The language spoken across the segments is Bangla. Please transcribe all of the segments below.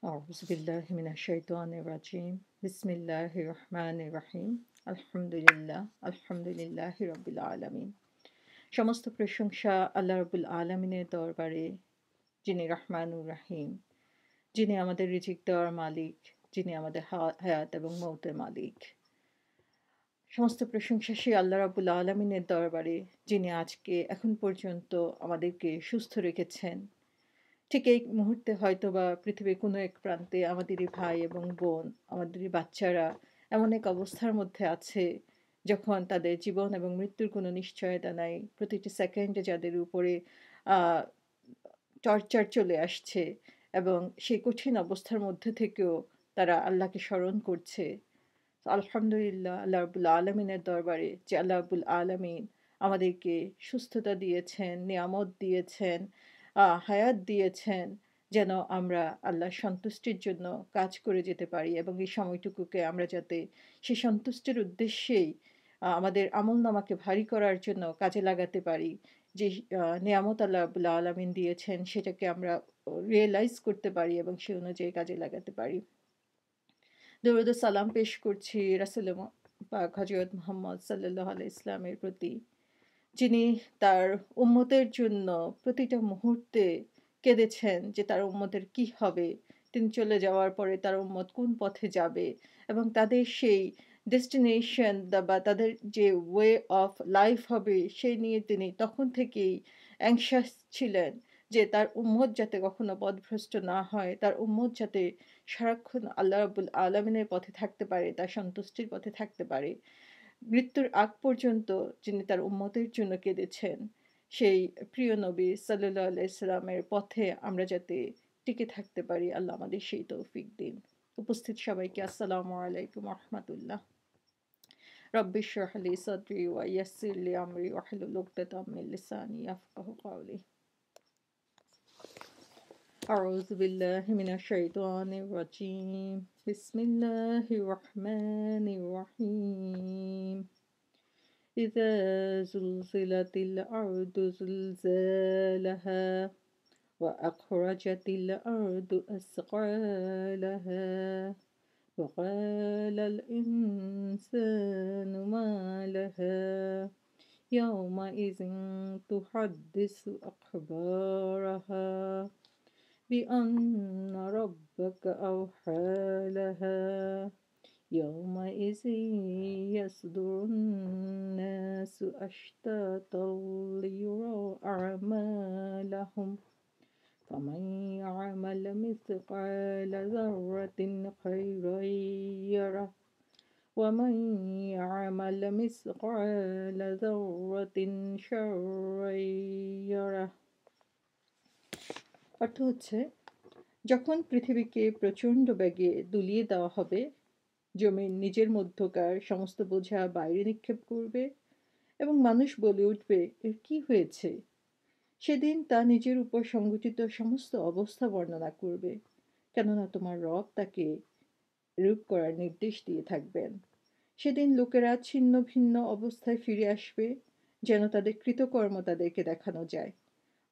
أعوذ بالله من الشيطان الرجيم بسم الله الرحمن الرحيم আলহামদুলিল্লাহ রব্বিল আলামিন। সমস্ত প্রশংসা আল্লাহ রব্বুল আলামিনের দরবারে, যিনি রহমানুর রাহিম, যিনি আমাদের রিজিক দেওয়ার মালিক, যিনি আমাদের হায়াত এবং মৌতের মালিক। সমস্ত প্রশংসা সেই আল্লাহ রাব্বুল আলামিনের দরবারে, যিনি আজকে এখন পর্যন্ত আমাদেরকে সুস্থ রেখেছেন। ঠিক এই মুহূর্তে হয়তোবা পৃথিবীর কোনো এক প্রান্তে আমাদেরই ভাই এবং বোন, আমাদেরই বাচ্চারা এমন এক অবস্থার মধ্যে আছে, যখন তাদের জীবন এবং মৃত্যুর কোনো নিশ্চয়তা নাই। প্রতিটি সেকেন্ডে যাদের উপরে আ টর্চার চলে আসছে এবং সেই কঠিন অবস্থার মধ্যে থেকেও তারা আল্লাহকে স্মরণ করছে। আলহামদুলিল্লাহ আল্লাহ রাব্বুল আলামিনের দরবারে যে আল্লাহ রাব্বুল আলামিন আমাদেরকে সুস্থতা দিয়েছেন, নিয়ামত দিয়েছেন, হায়াত দিয়েছেন, যেন আমরা আল্লাহর সন্তুষ্টির জন্য কাজ করে যেতে পারি এবং এই সময়টুকুকে আমরা যাতে সেই সন্তুষ্টির উদ্দেশ্যেই আমাদের আমলনামাকে ভারী করার জন্য কাজে লাগাতে পারি। যে নিয়ামত আল্লাহ রাব্বুল আলামিন দিয়েছেন সেটাকে আমরা রিয়ালাইজ করতে পারি এবং সে অনুযায়ী কাজে লাগাতে পারি। দরুদ ও সালাম পেশ করছি রাসূল পাক হযরত মুহাম্মদ সাল্লাল্লাহু আলাইহি ইসলামের প্রতি, যিনি তার উম্মতের জন্য প্রতিটা মুহূর্তে কেঁদেছেন যে তার উম্মতের কি হবে, তিনি চলে যাওয়ার পরে তার উম্মত কোন পথে যাবে এবং তাদের সেই ডেস্টিনেশন বা তাদের যে ওয়ে অফ লাইফ হবে সেই নিয়ে তিনি তখন থেকেই অ্যাংশাস ছিলেন যে তার উম্মত যাতে কখনো পথভ্রষ্ট না হয়, তার উম্মত যাতে সারাক্ষণ আল্লাহ রাব্বুল আলামিনের পথে থাকতে পারে, তার সন্তুষ্টির পথে থাকতে পারে। মৃত্যুর আগ পর্যন্ত যিনি তার উম্মতের জন্য কেঁদেছেন, সেই প্রিয় নবী সাল্লাল্লাহু আলাইহি সাল্লামের পথে আমরা যাতে টিকে থাকতে পারি, আল্লাহ আমাদের সেই তৌফিক দিন। উপস্থিত সবাইকে আসসালামু আলাইকুম ওয়া রাহমাতুল্লাহ। রব্বি ইশরাহ লি সাদরি ওয়া ইয়াসসির লি আমরি ওয়াহলুল উকদাতাম মিন লিসানি ইয়াফকাহু কওলি। أعوذ بالله من الشيطان الرجيم بسم الله الرحمن الرحيم إذا زلزلت الأرض زلزالها وأخرجت الأرض أثقالها وقال الإنسان ما لها يومئذ تحدث أخبارها بأن ربك أوحى لها يومئذ يصدر الناس أشتاتا ليروا أعمالهم فمن يعمل مثقال ذرة خيرا يره ومن يعمل مثقال ذرة شرا يره। অর্থ হচ্ছে, যখন পৃথিবীকে প্রচণ্ড বেগে দুলিয়ে দেওয়া হবে, জমিন নিজের মধ্যকার সমস্ত বোঝা বাইরে নিক্ষেপ করবে এবং মানুষ বলে উঠবে, এর কি হয়েছে? সেদিন তা নিজের উপর সংঘটিত সমস্ত অবস্থা বর্ণনা করবে, কেননা তোমার রব তাকে রূপ করার নির্দেশ দিয়ে থাকবেন। সেদিন লোকেরা ছিন্ন ভিন্ন অবস্থায় ফিরে আসবে, যেন তাদের কৃতকর্ম তাদেরকে দেখানো যায়।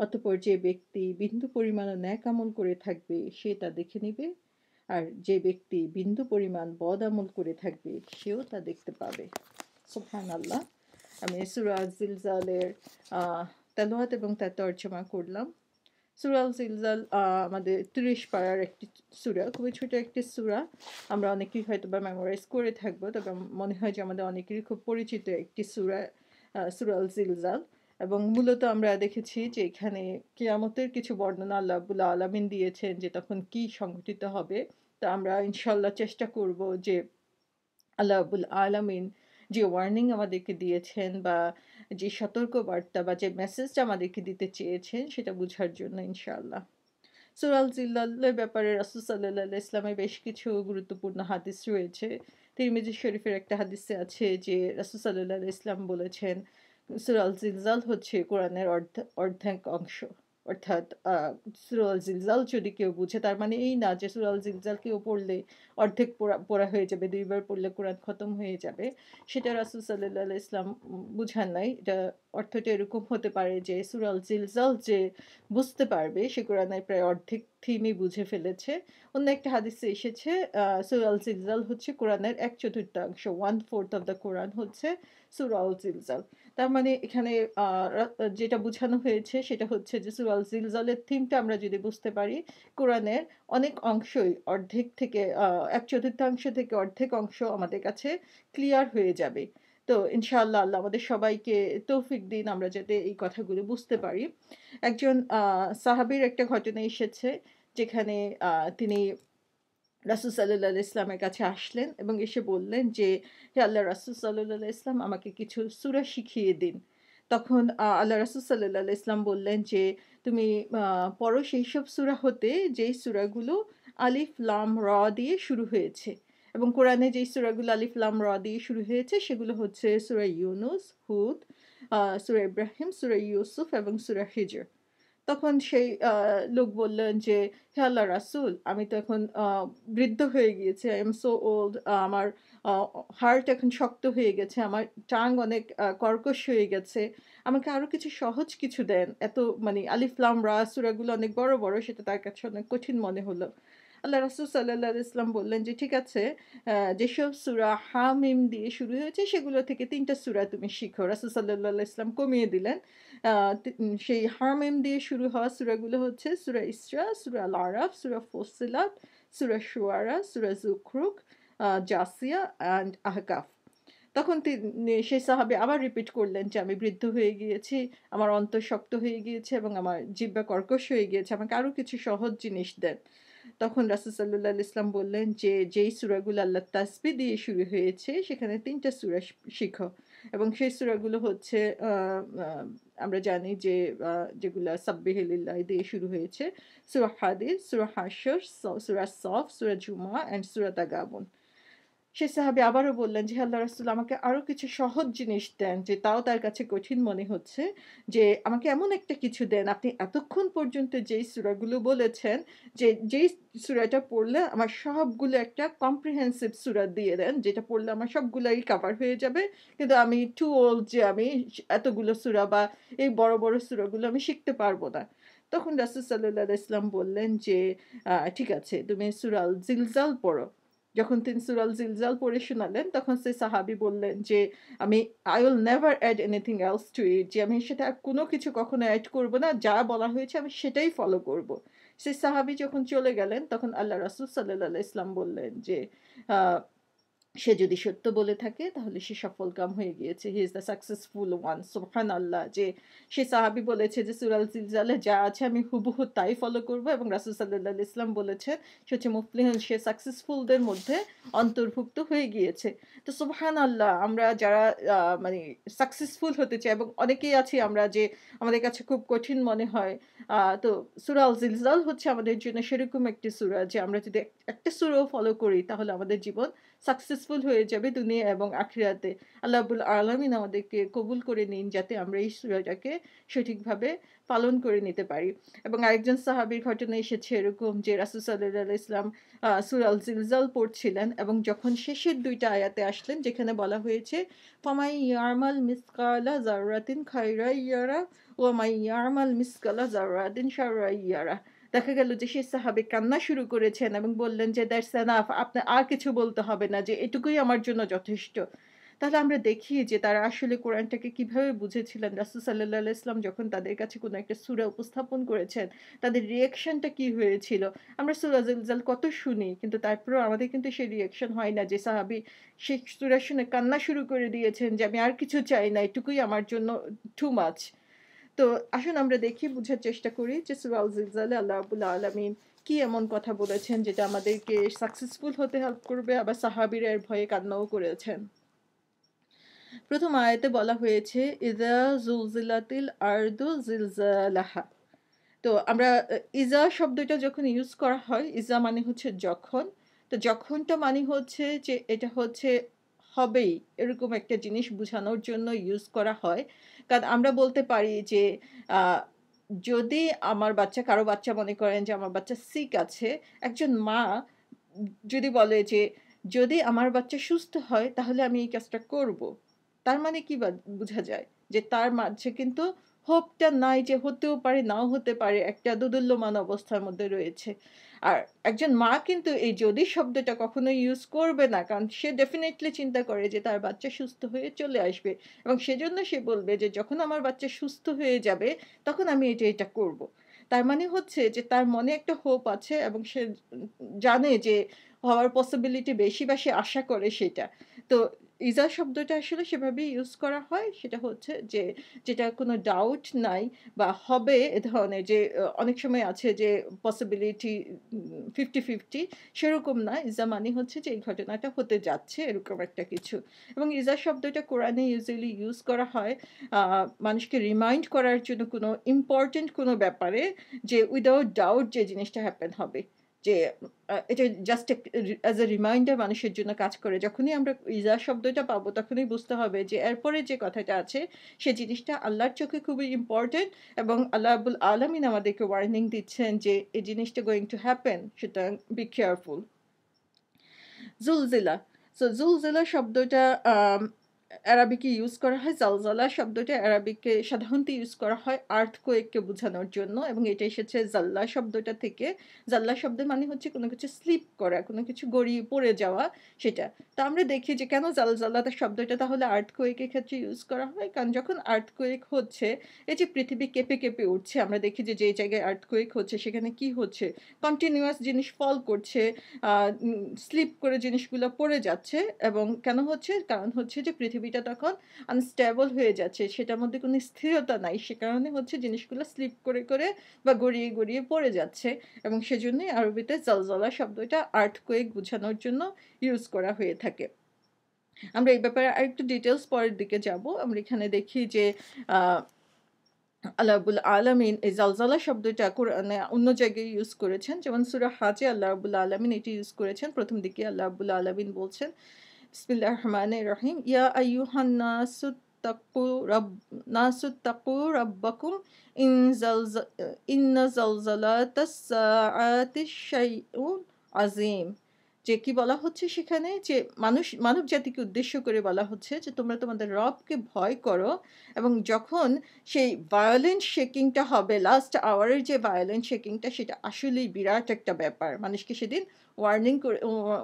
অতঃপর যে ব্যক্তি বিন্দু পরিমাণও ন্যাক আমল করে থাকবে সে তা দেখে নিবে, আর যে ব্যক্তি বিন্দু পরিমাণ বদ আমল করে থাকবে সেও তা দেখতে পাবে। সুবহানাল্লাহ। আমি সূরা জিলজালের তেলাওয়াত এবং তার তর্জমা করলাম। সূরা জিলজাল আমাদের ৩০ পারার একটি সূরা, খুবই ছোট একটি সূরা। আমরা অনেকেই হয়তোবা মেমোরাইজ করে থাকবো, তবে মনে হয় যে আমাদের অনেকেরই খুব পরিচিত একটি সূরা, সূরা জিলজাল। এবং মূলত আমরা দেখেছি যে এখানে কিয়ামতের কিছু বর্ণনা আল্লাহ রাব্বুল আলামিন দিয়েছেন যে তখন কি সংঘটিত হবে। তা আমরা ইনশাআল্লাহ চেষ্টা করব যে আল্লাহ রাব্বুল আলামিন যে ওয়ার্নিং আমাদেরকে দিয়েছেন বা যে সতর্কবার্তা বা যে মেসেজটা আমাদেরকে দিতে চেয়েছেন সেটা বুঝার জন্য ইনশাআল্লাহ। সূরা জিলজালের ব্যাপারে রাসূল সাল্লাল্লাহু আলাইহি ইসলামের বেশ কিছু গুরুত্বপূর্ণ হাদিস রয়েছে। তিরমিজি শরীফের একটা হাদিসে আছে যে রাসূল সাল্লাল্লাহু আলাইহি ইসলাম বলেছেন, সূরা জিলজাল হচ্ছে কোরআনের অর্ধাঙ্গ অংশ। অর্থাৎ সূরা জিলজাল যদি কেউ বুঝে, তার মানে এই না যে সূরা জিলজাল কেউ পড়লে অর্ধেক পড়া হয়ে যাবে, ২ বার পড়লে কোরআন খতম হয়ে যাবে। সেটা রাসূল সাল্লাল্লাহু আলাইহি ইসলাম বুঝান নাই। এটা অর্থটা এরকম হতে পারে যে সূরা আল জিলজাল যে বুঝতে পারবে সে কোরআনের প্রায় অর্ধেক থিমই বুঝে ফেলেছে। অন্য একটা হাদিসে এসেছে সূরা আল জিলজাল হচ্ছে কোরআনের 1/4 1/4 অফ দ্য কোরআন হচ্ছে সূরা আল জিলজাল। তার মানে এখানে আ রা যেটা বুঝানো হয়েছে সেটা হচ্ছে যে সূরা আল জিলজালের থিমটা আমরা যদি বুঝতে পারি, কোরআনের অনেক অংশই অর্ধেক থেকে 1/4 থেকে অর্ধেক অংশ আমাদের কাছে ক্লিয়ার হয়ে যাবে। তো ইনশাআল্লাহ আল্লাহ আমাদের সবাইকে তৌফিক দিন আমরা যাতে এই কথাগুলো বুঝতে পারি। একজন সাহাবীর একটা ঘটনা এসেছে যেখানে তিনি রাসূল সাল্লাল্লাহু আলাইহি ইসলামের কাছে আসলেন এবং এসে বললেন যে, "হে আল্লাহর রাসূল সাল্লাল্লাহু আলাইহি ইসলাম আমাকে কিছু সূরা শিখিয়ে দিন।" তখন আল্লাহ রাসূল সাল্লাল্লাহু আলাইহি ইসলাম বললেন যে, "তুমি আ পড়ো সেইসব সূরা হতে যেই সূরাগুলো আলিফ, লাম, র দিয়ে শুরু হয়েছে। এবং কোরআনে যেই সূরাগুলো আলিফ, লাম, র দিয়ে শুরু হয়েছে সেগুলো হচ্ছে সূরা ইউনুস, হুদ, সূরা ইব্রাহিম, সূরা ইউসুফ এবং সূরা হিজর।" তখন সেই লোক বললেন যে, "হে আল্লাহর রাসূল, আমি তো এখন বৃদ্ধ হয়ে গিয়েছি। I am so old আমার আ হার্ট এখন শক্ত হয়ে গেছে। আমার টাং অনেক কর্কশ হয়ে গেছে। আমাকে আরো কিছু সহজ কিছু দেন। এত মানে আলিফ লাম রা সূরাগুলো অনেক বড়, বড় সেটা তার কাছে অনেক কঠিন মনে হলো।" আল্লাহ রাসূল সাল্লাল্লাহু আলাইহি ওয়াসাল্লাম বললেন যে, "ঠিক আছে, যেসব সূরা হা মিম দিয়ে শুরু হয়েছে সেগুলো থেকে ৩ টা সূরা তুমি শিখো।" রাসূল সাল্লাল্লাহু আলাইহি ওয়াসাল্লাম কমিয়ে দিলেন। আ সেই হামিম দিয়ে শুরু হওয়া সূরাগুলো হচ্ছে সূরা ইসরা, সূরা আল আরাফ, সূরা ফুssiলাত, সূরা শুআরা, সূরা যুখরুক, জাসিয়া অ্যান্ড আহকাফ। তখন সেই সাহাবী আবার রিপিট করলেন যে, "আমি বৃদ্ধ হয়ে গিয়েছি, আমার অন্তর শক্ত হয়ে গিয়েছে এবং আমার জিহ্বা কর্কশ হয়ে গিয়েছে। আমাকে আরো কিছু সহজ জিনিস দেন।" তখন রাসূল সাল্লাল্লাহু আলাইহি ওয়াসাল্লাম বললেন যে, "যেই সূরাগুলো আল্লাহর তাসবিহ দিয়ে শুরু হয়েছে সেখানে ৩ টা সূরা শিখো।" এবং সেই সূরাগুলো হচ্ছে আ আ আমরা জানি যে যেগুলা সাব্বিহ লিল্লাহি দিয়ে শুরু হয়েছে। সূরা হাদিদ, সূরা হাশর, সূরা সফ, সূরা জুমা অ্যান্ড সূরা তাগাবুন। সে সাহাবী আবারও বললেন যে, "হে আল্লাহর রাসূল আমাকে আরো কিছু সহজ জিনিস দেন।" যে তাও তার কাছে কঠিন মনে হচ্ছে যে, "আমাকে এমন একটা কিছু দেন আপনি এতক্ষণ পর্যন্ত যেই সূরাগুলো বলেছেন যে, যেই সূরাটা পড়লে আমার সবগুলো একটা comprehensive সূরা দিয়ে দেন। যেটা পড়লে আমার সবগুলাই কভার হয়ে যাবে। কিন্তু আমি too old যে আমি এতগুলো সূরা বা এই বড়, বড় সূরাগুলো আমি শিখতে পারব না।" তখন রাসূল সাল্লাল্লাহু আলাইহি ওয়াসাল্লাম বললেন যে, "ঠিক আছে তুমি সূরা আল জিলজাল পড়ো।" যখন তিনি সূরা আল জিলজাল পড়ে শোনালেন, তখন সেই সাহাবী বললেন যে, "আমি I will never add anything else to it" যে আমি সেটা আর কোনো কিছু কখনো এড করব না। যা বলা হয়েছে আমি সেটাই ফলো করব। সেই সাহাবী যখন চলে গেলেন, তখন আল্লাহ রাসূল সাল্লাল্লাহু আলাইহি ওয়াসাল্লাম বললেন যে, আ সে যদি সত্য বলে থাকে তাহলে সে সফলকাম হয়ে গিয়েছে। হি ইস দ্য সাকসেসফুল ওয়ান। সুবহানাল্লাহ! যে সে সাহাবী বলেছে যে সূরা আল জিলজালে যা আছে আমি হুবহু তাই ফলো করব এবং রাসূল সাল্লাল্লাহু আলাইহি ওয়াসাল্লাম বলেছেন সে হচ্ছে মুফলিহুন সে সাকসেসফুলদের মধ্যে অন্তর্ভুক্ত হয়ে গিয়েছে। তো সুবহানাল্লাহ! আমরা যারা আ মানে সাকসেসফুল হতে চাই এবং অনেকেই আছি আমরা যে আমাদের কাছে খুব কঠিন মনে হয়। তো সূরা আল জিলজাল হচ্ছে আমাদের জন্য সেরকম একটি সূরা যে আমরা যদি একটা সূরাও ফলো করি তাহলে আমাদের জীবন সাকসেসফুল হয়ে যাবে দুনিয়া এবং আখিরাতে। আল্লাহ রাব্বুল আলামিন আমাদেরকে কবুল করে নিন যাতে আমরা এই সূরাটাকে সঠিকভাবে পালন করে নিতে পারি। এবং আরেকজন সাহাবীর ঘটনা এসেছে এরকম যে রাসূল সাল্লাল্লাহু আলাইহি ওয়াসাল্লাম সূরা আল জিলজাল পড়ছিলেন এবং যখন শেষের ২ টা আয়াতে আসলেন যেখানে বলা হয়েছে, "ফামান ইয়ামাল মিসকালা যাররাতিন খাইরান ইয়ারা ওয়া মান ইয়ামাল মিসকালা যাররাতিন শাররান ইয়ারা।" দেখা গেল যে সেই সাহাবী কান্না শুরু করেছেন এবং বললেন যে, "দ্যাটস এনাফ আপনার আর কিছু বলতে হবে না যে এটুকুই আমার জন্য যথেষ্ট।" তাহলে আমরা দেখি যে তারা আসলে কোরআনটাকে কিভাবে বুঝেছিলেন। রাসূল সাল্লাল্লাহু আলাইহি ওয়াসাল্লাম যখন তাদের কাছে কোনো একটা সূরা উপস্থাপন করেছেন, তাদের রিঅ্যাকশনটা কি হয়েছিল? আমরা সূরা জিলজাল কত শুনি কিন্তু তারপরেও আমাদের কিন্তু সেই রিঅ্যাকশন হয় না যে সাহাবী সেই সূরা শুনে কান্না শুরু করে দিয়েছেন যে, "আমি আর কিছু চাই না। এটুকুই আমার জন্য টু মাচ।" তো আসুন আমরা দেখি বুঝার চেষ্টা করি যে সূরা আল জিলজালে আল্লাহ রাব্বুল আলামিন কি এমন কথা বলেছেন যেটা আমাদেরকে সাকসেসফুল হতে হেল্প করবে আবার সাহাবীরা এর ভয়ে কান্নাও করেছেন। ১ম আয়াতে বলা হয়েছে ইযা জুলজিলাতিল আরদু জিলজালাহা। তো আমরা ইজা শব্দটা যখন ইউজ করা হয়, ইজা মানে হচ্ছে যখন। তো যখনটা মানে হচ্ছে যে এটা হচ্ছে হবেই, এরকম একটা জিনিস বুঝানোর জন্য ইউজ করা হয়। কারণ আমরা বলতে পারি যে আ যদি আমার বাচ্চা কারো বাচ্চা মনে করেন যে আমার বাচ্চা সিক আছে, একজন মা যদি বলে যে, "যদি আমার বাচ্চা সুস্থ হয় তাহলে আমি এই কাজটা করব।" তার মানে কি বুঝা যায়? যে তার মাঝে কিন্তু হোপটা নাই, যে হতেও পারে নাও হতে পারে, একটা দোদুল্যমান অবস্থার মধ্যে রয়েছে। আর একজন মা কিন্তু এই যদি শব্দটা কখনোই ইউজ করবে না, কারণ সে ডেফিনিটলি চিন্তা করে যে তার বাচ্চা সুস্থ হয়ে চলে আসবে এবং সেজন্য সে বলবে যে যখন আমার বাচ্চা সুস্থ হয়ে যাবে তখন আমি এটা করব। তার মানে হচ্ছে যে তার মনে একটা হোপ আছে এবং সে জানে যে হওয়ার পসিবিলিটি বেশি বা সে আশা করে সেটা। তো ইজা শব্দটা আসলে সেভাবেই ইউজ করা হয়। সেটা হচ্ছে যে যেটা কোনো ডাউট নাই বা হবে এ ধরনের, যে অনেক সময় আছে যে পসিবিলিটি 50-50, সেরকম না। ইজা মানে হচ্ছে যে এই ঘটনাটা হতে যাচ্ছে এরকম একটা কিছু। এবং ইজা শব্দটা কোরআনে ইউজুয়ালি ইউজ করা হয় আ মানুষকে রিমাইন্ড করার জন্য কোনো ইম্পোর্টেন্ট কোনো ব্যাপারে, যে উইথআউট ডাউট যে জিনিসটা হ্যাপেন হবে। যে এটা জাস্ট অ্যাজ এ রিমাইন্ডার মানুষের জন্য কাজ করে। যখনই আমরা ইজা শব্দটা পাবো তখনই বুঝতে হবে যে এরপরে যে কথাটা আছে সে জিনিসটা আল্লাহর চোখে খুবই ইম্পোর্টেন্ট এবং আল্লাহ রাব্বুল আলামিন আমাদেরকে ওয়ার্নিং দিচ্ছেন যে এই জিনিসটা গোইং টু হ্যাপেন, সুতরাং বি কেয়ারফুল। জুলজিলা। সো জুলজিলা শব্দটা অ্যারাবিকে ইউজ করা হয়। জালজালা শব্দটা অ্যারাবিকে সাধারণত ইউজ করা হয় আর্থকোয়েককে বোঝানোর জন্য এবং এটা এসেছে জাল্লা শব্দটা থেকে। জাল্লা শব্দের মানে হচ্ছে কোনো কিছু স্লিপ করা, কোনো কিছু গড়িয়ে পড়ে যাওয়া সেটা। তো আমরা দেখি যে কেন জালজালাটা শব্দটা তাহলে আর্থকোয়েকের ক্ষেত্রে ইউজ করা হয়? কারণ যখন আর্থকোয়েক হচ্ছে, এই যে পৃথিবী কেঁপে, কেঁপে উঠছে, আমরা দেখি যে যেই জায়গায় আর্থকোয়েক হচ্ছে সেখানে কি হচ্ছে? কন্টিনিউয়াস জিনিস ফল করছে, আ স্লিপ করে জিনিসগুলো পড়ে যাচ্ছে এবং কেন হচ্ছে? কারণ হচ্ছে যে পৃথিবীটা তখন আনস্টেবল হয়ে যাচ্ছে। সেটার মধ্যে কোনো স্থিরতা নাই। সে কারণে হচ্ছে জিনিসগুলো স্লিপ করে, করে বা গড়িয়ে, গড়িয়ে পড়ে যাচ্ছে এবং সেজন্যই আরবিতে জালজালা শব্দটা আর্থকুয়েক বোঝানোর জন্য ইউজ করা হয়ে থাকে। আমরা এই ব্যাপারে আরেকটু ডিটেইলস পরের দিকে যাবো। আমরা এখানে দেখি যে আ আল্লাহ রাব্বুল আলামিন এই জালজালা শব্দটা কোরআনে অন্য জায়গায় ইউজ করেছেন। যেমন সূরা হাজে আল্লাহ রাব্বুল আলামিন এটি ইউজ করেছেন। ১ম দিকে আল্লাহ রাব্বুল আলামিন বলছেন, বিসমিল্লাহির রহমানির রহিম, ইয়া আইয়ুহান নাসুত্তাকু রাব্বাকুম ইন জালজা ইন্না জালজালাতাস সাআতি শাইউন আযীম। যে কি বলা হচ্ছে সেখানে, যে মানব জাতিকে উদ্দেশ্য করে বলা হচ্ছে যে তোমরা তোমাদের রবকে ভয় করো এবং যখন সেই ভায়োলেন্ট শেকিংটা হবে, লাস্ট আওয়ারের যে ভায়োলেন্ট শেকিংটা, সেটা আসলেই বিরাট একটা ব্যাপার। মানুষকে সেদিন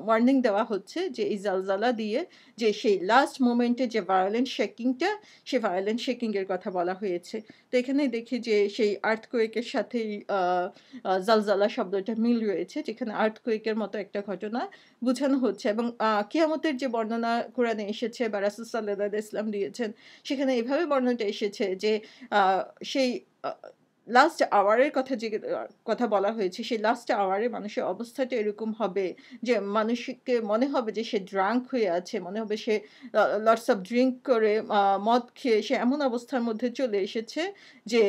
ওয়ার্নিং দেওয়া হচ্ছে যে এই জালজালা দিয়ে, যে সেই লাস্ট মোমেন্টে যে ভায়োলেন্ট শেকিংটা, সে ভায়োলেন্ট শেকিং এর কথা বলা হয়েছে। তো এখানে দেখি যে সেই আর্থকোয়েকের সাথেই জালজালা শব্দটা মিল রয়েছে, যেখানে আর্থকোয়েকের মতো একটা ঘটনা বোঝানো হচ্ছে এবং কিয়ামতের যে বর্ণনা কোরআনে এসেছে বা রাসূল সাল্লাল্লাহু আলাইহি ওয়াসাল্লাম দিয়েছেন, সেখানে এভাবে বর্ণনাটা এসেছে যে আ সেই আ লাস্ট আওয়ার এর কথা যে কথা বলা হয়েছে, সেই লাস্ট আওয়ার এ মানুষের অবস্থাটা এরকম হবে যে মানুষকে মনে হবে যে সে ড্রাঙ্ক হয়ে আছে। মনে হবে সে লটস অফ ড্রিংক করে মদ খেয়ে সে এমন অবস্থার মধ্যে চলে এসেছে যে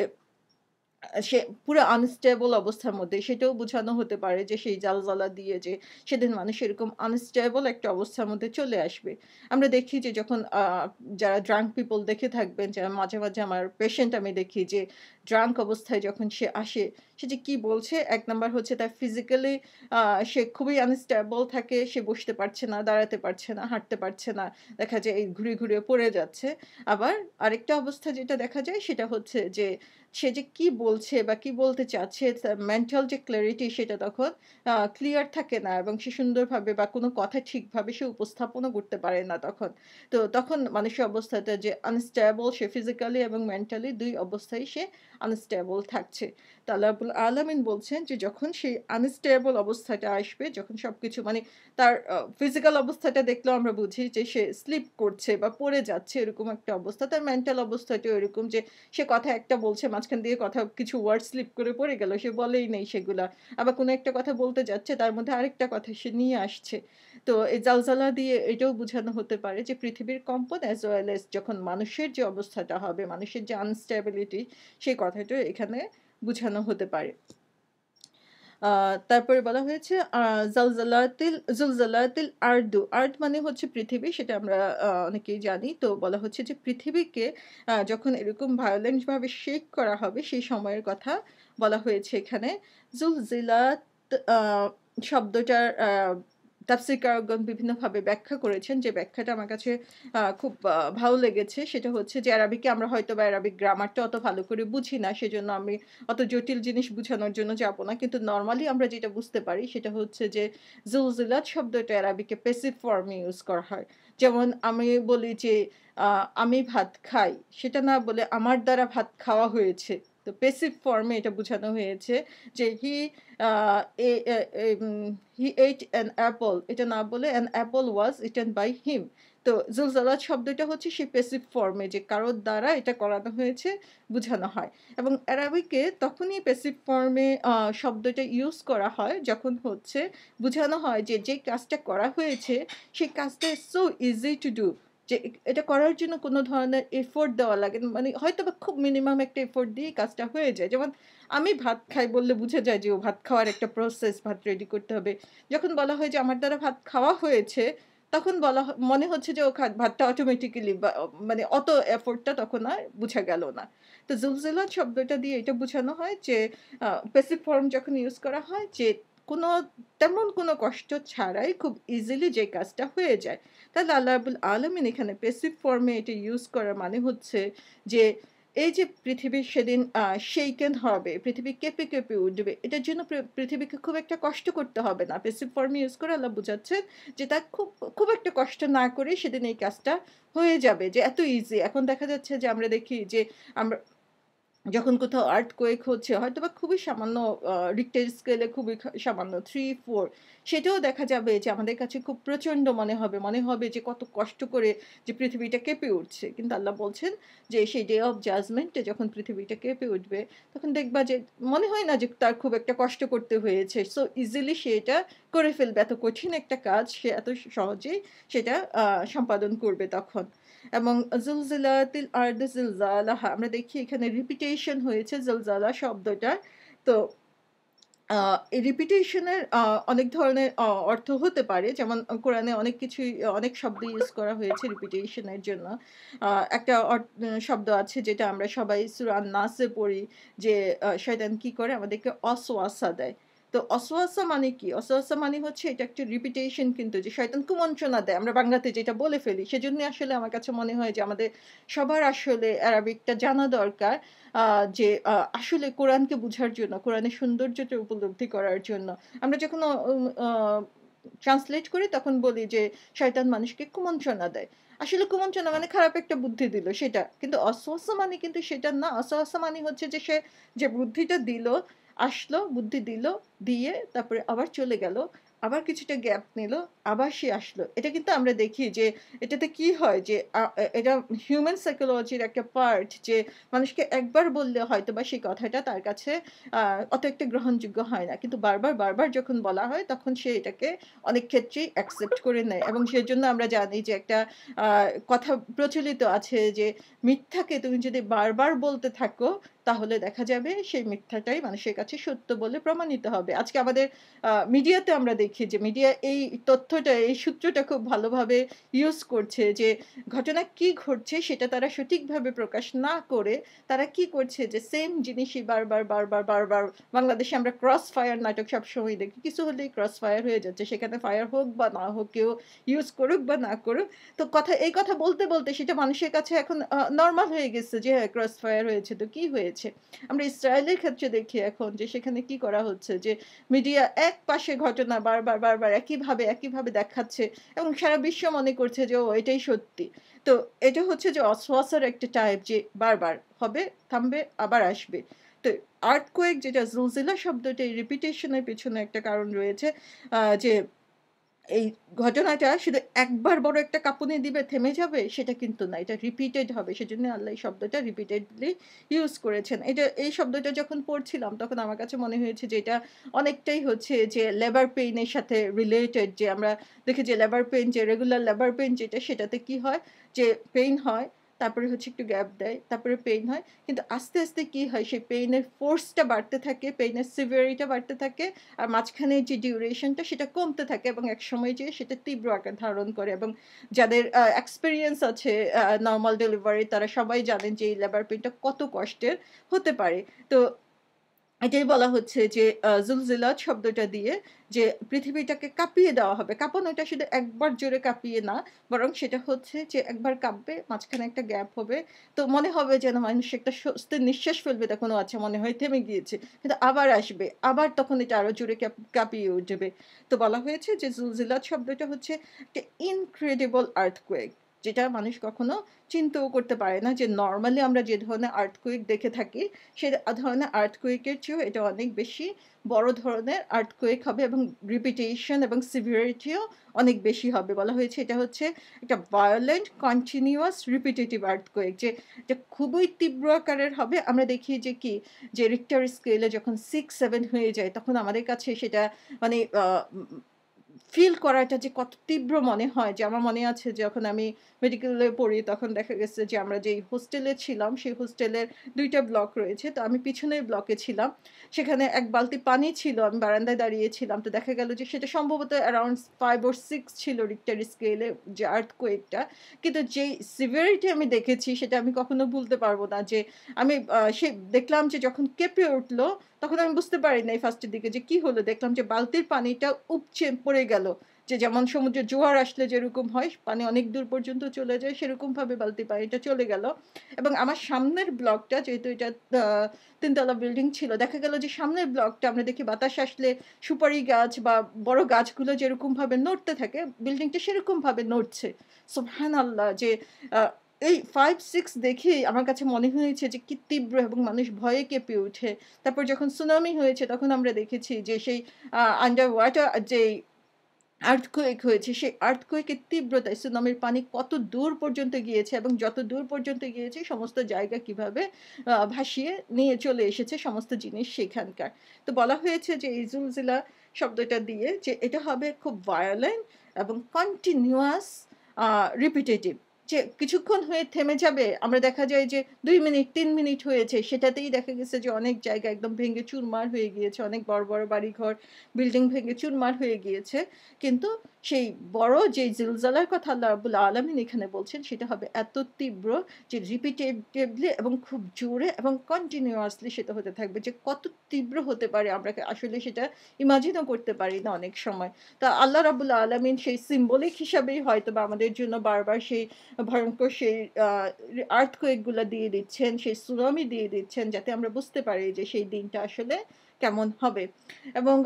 সে পুরো আনস্টেবল অবস্থার মধ্যে। সেটাও বোঝানো হতে পারে যে সেই জালজালা দিয়ে যে সেদিন মানুষ এরকম আনস্টেবল একটা অবস্থার মধ্যে চলে আসবে। আমরা দেখি যে যখন যারা ড্রাঙ্ক পিপল দেখে থাকবেন, যারা মাঝে, মাঝে আমার পেশেন্ট আমি দেখি যে ড্রাঙ্ক অবস্থায় যখন সে আসে, সে যে কি বলছে, ১ নাম্বার হচ্ছে তার ফিজিক্যালি আ সে খুবই আনস্টেবল থাকে। সে বসতে পারছে না, দাঁড়াতে পারছে না, হাঁটতে পারছে না। দেখা যায় এই ঘুরে, ঘুরে পড়ে যাচ্ছে। আবার আরেকটা অবস্থা যেটা দেখা যায় সেটা হচ্ছে যে সে যে কি বলছে বা কি বলতে চাচ্ছে, তার মেন্টাল যে ক্ল্যারিটি সেটা তখন ক্লিয়ার থাকে না এবং সে সুন্দরভাবে বা কোনো কথা ঠিকভাবে সে উপস্থাপনও করতে পারে না তখন। তো তখন মানুষের অবস্থাটা যে আনস্টেবল, সে ফিজিক্যালি এবং মেন্টালি ২ অবস্থায় সে আনস্টেবল থাকছে। তো আল্লাহ রাব্বুল আলামিন বলছেন যে যখন সেই আনস্টেবল অবস্থাটা আসবে, যখন সবকিছু মানে তার ফিজিক্যাল অবস্থাটা দেখলেও আমরা বুঝি যে সে স্লিপ করছে বা পড়ে যাচ্ছে এরকম একটা অবস্থা। তার মেন্টাল অবস্থাটাও এরকম যে সে কথা একটা বলছে, মাঝখান দিয়ে কথা কিছু ওয়ার্ড স্লিপ করে পড়ে গেল। সে বলেই নাই সেগুলা। আবার কোনো একটা কথা বলতে যাচ্ছে, তার মধ্যে আরেকটা কথা সে নিয়ে আসছে। তো এই জালজালা দিয়ে এটাও বোঝানো হতে পারে যে পৃথিবীর কম্পন as well as যখন মানুষের যে অবস্থাটা হবে, মানুষের যে আনস্টেবিলিটি, সেই কথাটাও এখানে বুঝানো হতে পারে। আ তারপরে বলা হয়েছে জুলজালাতিল আরদু। আর্দ মানে হচ্ছে পৃথিবী, সেটা আমরা অনেকেই জানি। তো বলা হচ্ছে যে পৃথিবীকে যখন এরকম ভায়োলেন্ট ভাবে শেক করা হবে সেই সময়ের কথা বলা হয়েছে এখানে। জুলজিলাত আ শব্দটার তাফসীরকারগণ বিভিন্নভাবে ব্যাখ্যা করেছেন, যে ব্যাখ্যাটা আমার কাছে খুব ভালো লেগেছে। সেটা হচ্ছে যে আরবিকে আমরা হয়তোবা অ্যারাবিক গ্রামারটা অত ভালো করে বুঝি না। সেজন্য আমি অত জটিল জিনিস বুঝানোর জন্য যাব না। কিন্তু নরমালি আমরা যেটা বুঝতে পারি সেটা হচ্ছে যে জুলজিলাত শব্দটা অ্যারাবিকে প্যাসিভ ফর্মে ইউজ করা হয়। যেমন আমি বলি যে আ আমি ভাত খাই। সেটা না বলে আমার দ্বারা ভাত খাওয়া হয়েছে। তো প্যাসিভ ফর্মে এটা বুঝানো হয়েছে যে আ এ এ এম he ate an apple, এটা না বলে an apple was eaten by him. তো জুলজালাত শব্দটা হচ্ছে সেই প্যাসিভ ফর্মে, যে কারোর দ্বারা এটা করানো হয়েছে বুঝানো হয়। এবং অ্যারাবিকে তখনই প্যাসিভ ফর্মে শব্দটা ইউজ করা হয় যখন হচ্ছে বুঝানো হয় যে যে কাজটা করা হয়েছে সেই কাজটা সো ইজি টু ডু, যে এটা করার জন্য কোনো ধরনের এফোর্ট দেওয়া লাগে না। মানে হয়তোবা খুব মিনিমাম একটা এফোর্ট দিয়েই কাজটা হয়ে যায়। যেমন আমি ভাত খাই বললে বুঝা যায় যে ও ভাত খাওয়ার একটা প্রসেস, ভাত রেডি করতে হবে। যখন বলা হয় যে আমার দ্বারা ভাত খাওয়া হয়েছে, তখন বলা মনে হচ্ছে যে ও ভাতটা অটোমেটিক্যালি বা মানে অত এফোর্টটা তখন আর বুঝা গেল না। তো জুলজিলাত শব্দটা দিয়ে এটা বুঝানো হয় যে প্যাসিভ ফর্ম যখন ইউজ করা হয় যে কোনো তেমন কোনো কষ্ট ছাড়াই খুব ইজিলি যে কাজটা হয়ে যায়। তাহলে আল্লাহ রাব্বুল আলামিন এখানে প্যাসিভ ফর্মে এটা ইউজ করার মানে হচ্ছে যে এই যে পৃথিবী সেদিন shaken হবে, পৃথিবী কেঁপে, কেঁপে উঠবে। এটার জন্য পৃথিবীকে খুব একটা কষ্ট করতে হবে না। প্যাসিভ ফর্ম ইউজ করে আল্লাহ বুঝাচ্ছেন যে তার খুব একটা কষ্ট না করেই সেদিন এই কাজটা হয়ে যাবে। যে এত ইজি। এখন দেখা যাচ্ছে যে আমরা দেখি যে আমরা যখন কোথাও আর্থকোয়েক হচ্ছে হয়তোবা খুবই সামান্য রিক্টার স্কেলে খুবই সামান্য 3-4, সেটাও দেখা যাবে যে আমাদের কাছে খুব প্রচণ্ড মনে হবে। মনে হবে যে কত কষ্ট করে যে পৃথিবীটা কেঁপে উঠছে। কিন্তু আল্লাহ বলছেন যে সেই ডে অফ জাজমেন্টে যখন পৃথিবীটা কেঁপে উঠবে, তখন দেখবা যে মনে হয় না যে তার খুব একটা কষ্ট করতে হয়েছে। সো ইজিলি সে এটা করে ফেলবে। এত কঠিন একটা কাজ সে এত সহজেই সেটা সম্পাদন করবে তখন। এবং জুলজিলাতিল আরদি জিলজালাহা, আমরা দেখি এখানে রিপিটেশন হয়েছে জিলজালা শব্দটার। তো আ এই রিপিটেশনের অনেক ধরনের অর্থ হতে পারে। যেমন কোরআনে অনেক কিছুই অনেক শব্দ ইউজ করা হয়েছে রিপিটেশনের জন্য। একটা শব্দ আছে যেটা আমরা সবাই সূরা আন-নাসে পড়ি, যে শয়তান কি করে আমাদেরকে ওয়াসওয়াসা দেয়। তো ওয়াসওয়াসা মানে কি? ওয়াসওয়াসা মানে হচ্ছে এটা একটা রিপিটেশন, কিন্তু যে শয়তান কুমন্ত্রণা দেয় আমরা বাংলাতে যেটা বলে ফেলি। সেজন্যই আসলে আমার কাছে মনে হয় যে আমাদের সবার আসলে অ্যারাবিকটা জানা দরকার। আ যে আসলে কোরআনকে বুঝার জন্য, কোরআনের সৌন্দর্যটা উপলব্ধি করার জন্য। আমরা যখন ট্রান্সলেট করি তখন বলি যে শয়তান মানুষকে কুমন্ত্রণা দেয়। আসলে কুমন্ত্রণা মানে খারাপ একটা বুদ্ধি দিল সেটা। কিন্তু অস্ওয়াসা মানে কিন্তু সেটা না। অস্ওয়াসা মানে হচ্ছে যে সে যে বুদ্ধিটা দিল, আসলো, বুদ্ধি দিল, দিয়ে তারপরে আবার চলে গেল। আবার কিছুটা গ্যাপ নিল, আবার সে আসলো। এটা কিন্তু আমরা দেখি যে এটাতে কি হয় যে এটা হিউম্যান সাইকোলজির একটা পার্ট, যে মানুষকে একবার বললে হয়তোবা সেই কথাটা তার কাছে আ অত একটা গ্রহণযোগ্য হয় না। কিন্তু বারবার, বারবার যখন বলা হয় তখন সে এটাকে অনেক ক্ষেত্রেই অ্যাকসেপ্ট করে নেয়। এবং সেজন্য আমরা জানি যে একটা আ কথা প্রচলিত আছে যে মিথ্যাকে তুমি যদি বারবার বলতে থাকো তাহলে দেখা যাবে সেই মিথ্যাটাই মানুষের কাছে সত্য বলে প্রমাণিত হবে। আজকে আমাদের মিডিয়াতে আমরা দেখি যে মিডিয়া এই তথ্যটা, এই সূত্রটা খুব ভালোভাবে ইউজ করছে, যে ঘটনা কি ঘটছে সেটা তারা সঠিকভাবে প্রকাশ না করে তারা কি করছে যে সেম জিনিসই বারবার, বারবার, বারবার, বাংলাদেশে আমরা ক্রস ফায়ার নাটক সবসময় দেখি। কিছু হলেই ক্রস ফায়ার হয়ে যাচ্ছে। সেখানে ফায়ার হোক বা না হোক, কেউ ইউজ করুক বা না করুক। তো এই কথা বলতে, বলতে সেটা মানুষের কাছে এখন নরমাল হয়ে গেছে যে হ্যাঁ, ক্রস ফায়ার হয়েছে তো কি হয়েছে? আমরা ইসরায়েলের ক্ষেত্রে দেখি এখন যে সেখানে কি করা হচ্ছে, যে মিডিয়া একপাশে ঘটনা বারবার, বারবার একইভাবে, একইভাবে দেখাচ্ছে এবং সারা বিশ্ব মনে করছে যে ও এটাই সত্যি। তো এটা হচ্ছে যে অসওয়াসার একটা টাইপ, যে বারবার হবে, থামবে, আবার আসবে। তো আর্থকোয়েক যেটা জুলজিলা শব্দটা, এই রিপিটেশন এর পেছনে একটা কারণ রয়েছে। যে এই ঘটনাটা শুধু একবার বড় একটা কাঁপুনি দিবে, থেমে যাবে সেটা কিন্তু না। এটা রিপিটেড হবে। সেজন্য আল্লাহ এই শব্দটা রিপিটেডলি ইউজ করেছেন। এই শব্দটা যখন পড়ছিলাম তখন আমার কাছে মনে হয়েছে যে এটা অনেকটাই হচ্ছে যে লেবার পেইন এর সাথে রিলেটেড, যে আমরা দেখি যে লেবার পেইন, যে রেগুলার লেবার পেইন যেটা, সেটাতে কি হয় যে পেইন হয়, তারপরে হচ্ছে একটু গ্যাপ দেয়, তারপরে পেইন হয়। কিন্তু আস্তে, আস্তে কি হয়, সেই পেইনের ফোর্সটা বাড়তে থাকে, পেইনের সিভিয়ারিটি বাড়তে থাকে। আর মাঝখানে যে ডিউরেশনটা সেটা কমতে থাকে এবং একসময় যেয়ে সেটা তীব্র আকার ধারণ করে। এবং যাদের এক্সপেরিয়েন্স আছে নরমাল ডেলিভারি, তারা সবাই জানেন যে এই লেবার পেইনটা কত কষ্টের হতে পারে। তো এটাই বলা হচ্ছে যে জুলজিলাত শব্দটা দিয়ে যে পৃথিবীটাকে কাঁপিয়ে দেওয়া হবে। কাঁপানোটা শুধু একবার জোরে কাঁপিয়ে না, বরং সেটা হচ্ছে যে একবার কাঁপবে, মাঝখানে একটা গ্যাপ হবে। তো মনে হবে যেন মানুষ একটা স্বস্তির নিঃশ্বাস ফেলবে, তখন ও আচ্ছা মনে হয় থেমে গিয়েছে। কিন্তু আবার আসবে। আবার তখন এটা আরো জোরে কাঁপিয়ে উঠবে। তো বলা হয়েছে যে জুলজিলাত শব্দটা হচ্ছে একটা ইনক্রেডিবল আর্থকুয়েক, যেটা মানুষ কখনো চিন্তাও করতে পারে না যে নরমালি আমরা যে ধরনের আর্থকুয়েক দেখে থাকি সে ধরনের আর্থকুয়েকের চেয়েও এটা অনেক বেশি বড় ধরনের আর্থকুয়েক হবে এবং রিপিটেশন এবং সিভিয়ারিটিও অনেক বেশি হবে। বলা হয়েছে এটা হচ্ছে একটা ভায়োলেন্ট কন্টিনিউয়াস রিপিটেটিভ আর্থকুয়েক, যে যে খুবই তীব্র আকারের হবে। আমরা দেখি যে কি যে রিক্টার স্কেলে যখন 6-7 হয়ে যায় তখন আমাদের কাছে সেটা মানে ফিল করাটা যে কত তীব্র মনে হয়। যে আমার মনে আছে যখন আমি মেডিকেলে পড়ি তখন দেখা গেছে যে আমরা যেই হোস্টেলে ছিলাম সেই হোস্টেলের ২ টা ব্লক রয়েছে। তো আমি পিছনের ব্লকে ছিলাম। সেখানে ১ বালতি পানি ছিল। আমি বারান্দায় দাঁড়িয়েছিলাম। তো দেখা গেল যে সেটা সম্ভবত অ্যারাউন্ড 5 or 6 ছিল রিক্টার স্কেলে যে আর্থকুয়েকটা। কিন্তু যেই সিভিয়ারিটি আমি দেখেছি সেটা আমি কখনো ভুলতে পারব না। যে আমি সে দেখলাম যে যখন কেঁপে উঠল তখন আমি বুঝতে পারি নাই ফার্স্টের দিকে যে কি হলো। দেখলাম যে বালতির পানিটা উপচে পড়ে গেল। যে যেমন সমুদ্রে জোয়ার আসলে যেরকম হয়, পানি অনেক দূর পর্যন্ত চলে যায়, সেরকমভাবে বালতির পানিটা চলে গেল। এবং আমার সামনের ব্লকটা যেহেতু এটা আ ৩ তলা বিল্ডিং ছিল, দেখা গেল যে সামনের ব্লকটা আমরা দেখি বাতাস আসলে সুপারি গাছ বা বড় গাছগুলো যেরকমভাবে নড়তে থাকে, বিল্ডিংটা সেরকমভাবে নড়ছে। সুবহানাল্লাহ! যে আ এই 5-6 দেখেই আমার কাছে মনে হয়েছে যে কি তীব্র, এবং মানুষ ভয়ে কেঁপে ওঠে। তারপর যখন সুনামি হয়েছে তখন আমরা দেখেছি যে সেই আন্ডার ওয়াটার যেই আর্থকুয়েক হয়েছে, সেই আর্থকুয়েকের তীব্রতায় সুনামির পানি কত দূর পর্যন্ত গিয়েছে এবং যত দূর পর্যন্ত গিয়েছে সমস্ত জায়গা কিভাবে ভাসিয়ে নিয়ে চলে এসেছে সমস্ত জিনিস সেখানকার। তো বলা হয়েছে যে এই জুলজিলা শব্দটা দিয়ে যে এটা হবে খুব ভায়োলেন্ট এবং কন্টিনিউয়াস রিপিটেটিভ, যে কিছুক্ষণ হয়ে থেমে যাবে। আমরা দেখা যায় যে ২ মিনিট ৩ মিনিট হয়েছে, সেটাতেই দেখা গেছে যে অনেক জায়গা একদম ভেঙে চুরমার হয়ে গিয়েছে। অনেক বড়, বড় বাড়িঘর, বিল্ডিং ভেঙে চুরমার হয়ে গিয়েছে। কিন্তু সেই বড় যেই জিলজালার কথা আল্লাহ রাব্বুল আলামিন এখানে বলছেন সেটা হবে এত তীব্র যে রিপিটেটিভলি এবং খুব জোরে এবং কন্টিনিউয়াসলি সেটা হতে থাকবে। যে কত তীব্র হতে পারে আমরা আসলে সেটা ইমাজিনও করতে পারি না অনেক সময়। তা আল্লাহ রাব্বুল আলামিন সেই সিম্বলিক হিসাবেই হয়তোবা আমাদের জন্য বারবার সেই ভয়ঙ্কর সেই আর্থকুয়েক গুলা দিয়ে দিচ্ছেন, সেই সুনামি দিয়ে দিচ্ছেন, যাতে আমরা বুঝতে পারি যে সেই দিনটা আসলে কেমন হবে। এবং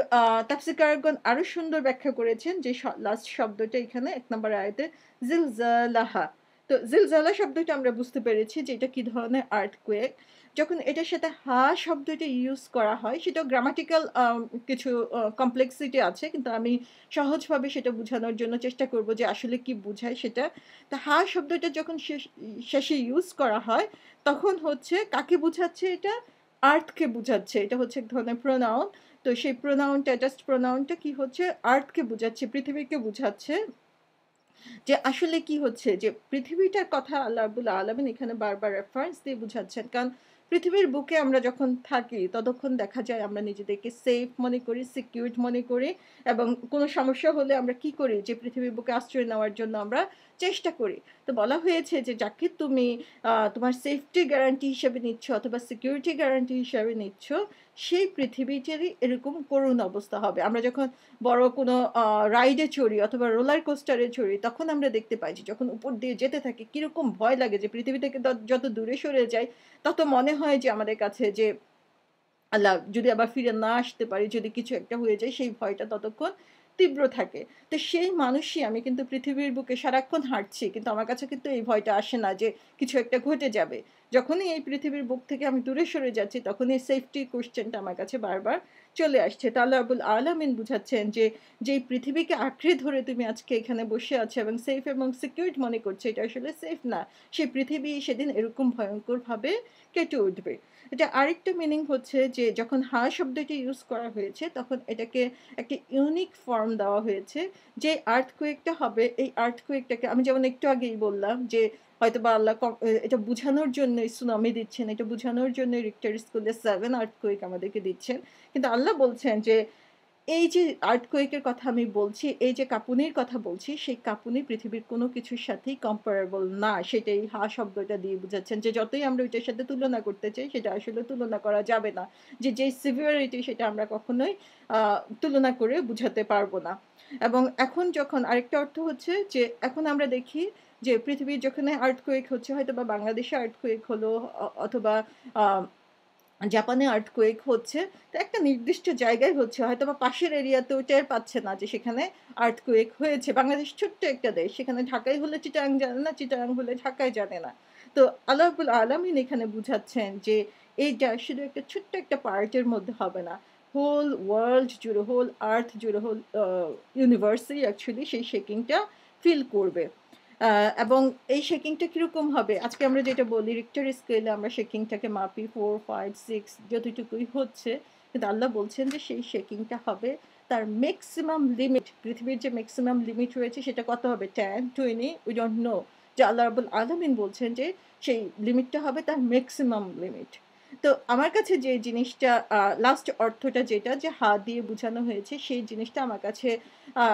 তাফসীরকারগণ আরো সুন্দর ব্যাখ্যা করেছেন যে লাস্ট শব্দটা এখানে ১ নম্বর আয়াতে জিলজালাহা। তো জিলজালা শব্দটা আমরা বুঝতে পেরেছি যে এটা কি ধরনের আর্থকুয়েক। যখন এটার সাথে হা শব্দটা ইউজ করা হয় সেটাও গ্রামাটিক্যাল কিছু কমপ্লেক্সিটি আছে। কিন্তু আমি সহজভাবে সেটা বুঝানোর জন্য চেষ্টা করব যে আসলে কি বুঝায় সেটা। তো হা শব্দটা যখন শেষে ইউজ করা হয় তখন হচ্ছে কাকে বুঝাচ্ছে এটা? আর্থকে বুঝাচ্ছে। এটা হচ্ছে এক ধরনের প্রোনাউন। তো সেই প্রোনাউনটা, জাস্ট প্রোনাউনটা কি হচ্ছে? আর্থকে বুঝাচ্ছে, পৃথিবীকে বুঝাচ্ছে। যে আসলে কি হচ্ছে যে পৃথিবীটার কথা আল্লাহ রাব্বুল আলামিন এখানে বারবার রেফারেন্স দিয়ে বুঝাচ্ছেন। কারণ পৃথিবীর বুকে আমরা যখন থাকি ততক্ষণ দেখা যায় আমরা নিজেদেরকে সেফ মনে করি, সিকিউরড মনে করি, এবং কোনো সমস্যা হলে আমরা কি করি? যে পৃথিবীর বুকে আশ্রয় নেওয়ার জন্য আমরা চেষ্টা করি। তো বলা হয়েছে যে যাকে তুমি তোমার সেফটি গ্যারান্টি হিসেবে নিচ্ছ অথবা সিকিউরিটি গ্যারান্টি হিসেবে নিচ্ছ, সেই পৃথিবীটারই এরকম করুণ অবস্থা হবে। আমরা যখন বড় কোনো রাইডে চড়ি অথবা রোলার কোস্টারে চড়ি তখন আমরা দেখতে পাই যে যখন উপর দিয়ে যেতে থাকি কিরকম ভয় লাগে, যে পৃথিবী থেকে যত দূরে সরে যাই তত মনে হয় যে আমাদের কাছে যে আল্লাহ যদি আবার ফিরে না আসতে পারি, যদি কিছু একটা হয়ে যায়, সেই ভয়টা ততক্ষণ তীব্র থাকে। তো সেই মানুষই আমি কিন্তু পৃথিবীর বুকে সারাক্ষণ হাঁটছি। কিন্তু আমার কাছে কিন্তু এই ভয়টা আসে না যে কিছু একটা ঘটে যাবে। যখনই এই পৃথিবীর বুক থেকে আমি দূরে সরে যাচ্ছি তখনই সেফটি কোয়েশ্চেনটা আমার কাছে বারবার চলে আসছে। তো আল্লাহ রাব্বুল আলামিন বুঝাচ্ছেন যে, যেই পৃথিবীকে আঁকড়ে ধরে তুমি আজকে এখানে বসে আছো এবং সেফ এবং সিকিউরড মনে করছো, এটা আসলে সেফ না। সেই পৃথিবী সেদিন এরকম ভয়ঙ্করভাবে কেটে উঠবে। এটা আরেকটা মিনিং হচ্ছে যে যখন হা শব্দটি ইউজ করা হয়েছে তখন এটাকে একটা ইউনিক ফর্ম দেওয়া হয়েছে। যে আর্থকুয়েকটা হবে এই আর্থকুয়েকটাকে আমি যেমন একটু আগেই বললাম যে হয়তোবা আল্লাহ এটা বুঝানোর জন্যই সুনামি দিচ্ছেন, এটা বুঝানোর জন্যই রিক্টার স্কেলে 7 আর্থকুয়েক আমাদেরকে দিচ্ছেন। কিন্তু আল্লাহ বলছেন যে এই যে আর্থকোয়েকের কথা আমি বলছি, এই যে কাঁপুনির কথা বলছি, সেই কাঁপুনি পৃথিবীর কোনো কিছুর সাথেই কম্পারেবল না। সেটাই হা শব্দটা দিয়ে বুঝাচ্ছেন যে যতই আমরা ওইটার সাথে তুলনা করতে চাই, সেটা আসলে তুলনা করা যাবে না। যেই সিভিয়ারিটি সেটা আমরা কখনোই আ তুলনা করে বুঝাতে পারবো না। এবং এখন যখন আরেকটা অর্থ হচ্ছে যে এখন আমরা দেখি যে পৃথিবীর যেখানে আর্থকোয়েক হচ্ছে হয়তোবা বাংলাদেশে আর্থকোয়েক হলো অথবা আ জাপানে আর্থকোয়েক হচ্ছে। তো একটা নির্দিষ্ট জায়গায় হচ্ছে। হয়তোবা পাশের এরিয়াতেও টের পাচ্ছে না যে সেখানে আর্থকোয়েক হয়েছে। বাংলাদেশ ছোট্ট একটা দেশ। সেখানে ঢাকায় হলে চিটাগাং জানে না, চিটাগাং হলে ঢাকায় জানে না। তো আল্লাহ রাব্বুল আলামিন এখানে বুঝাচ্ছেন যে এইটা শুধু একটা ছোট্ট একটা পার্টের মধ্যে হবে না। হোল ওয়ার্লড জুড়ে, হোল আর্থ জুড়ে, হোল ইউনিভার্সই অ্যাকচুয়ালি সেই শেকিংটা ফিল করবে। আ এবং এই শেকিংটা কিরকম হবে? আজকে আমরা যেটা বলি রিক্টার স্কেলে আমরা শেকিংটাকে মাপি 4, 5, 6 যতটুকুই হচ্ছে। কিন্তু আল্লাহ বলছেন যে সেই শেকিংটা হবে তার মেক্সিমাম লিমিট। পৃথিবীর যে মেক্সিমাম লিমিট রয়েছে সেটা কত হবে? 10, 20 উই ডোন্ট নো। যে আল্লাহ রাব্বুল আলামিন বলছেন যে সেই লিমিটটা হবে তার মেক্সিমাম লিমিট। তো আমার কাছে যে জিনিসটা লাস্ট অর্থটা যেটা যে হাত দিয়ে বুঝানো হয়েছে সেই জিনিসটা আমার কাছে আ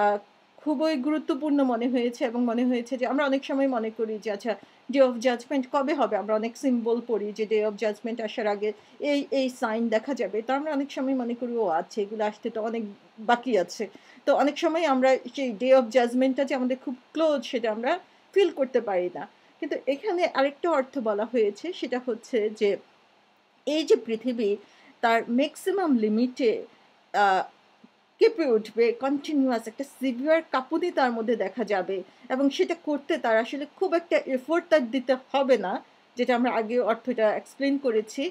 খুবই গুরুত্বপূর্ণ মনে হয়েছে এবং মনে হয়েছে যে আমরা অনেক সময় মনে করি যে আচ্ছা ডে অফ জাজমেন্ট কবে হবে? আমরা অনেক সিম্বল পড়ি যে ডে অফ জাজমেন্ট আসার আগে এই সাইন দেখা যাবে। তো আমরা অনেক সময় মনে করি ও আচ্ছা এগুলো আসতে তো অনেক বাকি আছে। তো অনেক সময় আমরা সেই ডে অফ জাজমেন্টটা যে আমাদের খুব ক্লোজ সেটা আমরা ফিল করতে পারি না। কিন্তু এখানে আরেকটা অর্থ বলা হয়েছে সেটা হচ্ছে যে এই যে পৃথিবী তার মেক্সিমাম লিমিটে আ কেঁপে উঠবে, কন্টিনিউয়াস একটা সিভিয়ার কাঁপুনি তার মধ্যে দেখা যাবে এবং সেটা করতে তার আসলে খুব একটা এফোর্ট তার দিতে হবে না, যেটা আমরা আগে অর্থটা এক্সপ্লেইন করেছি।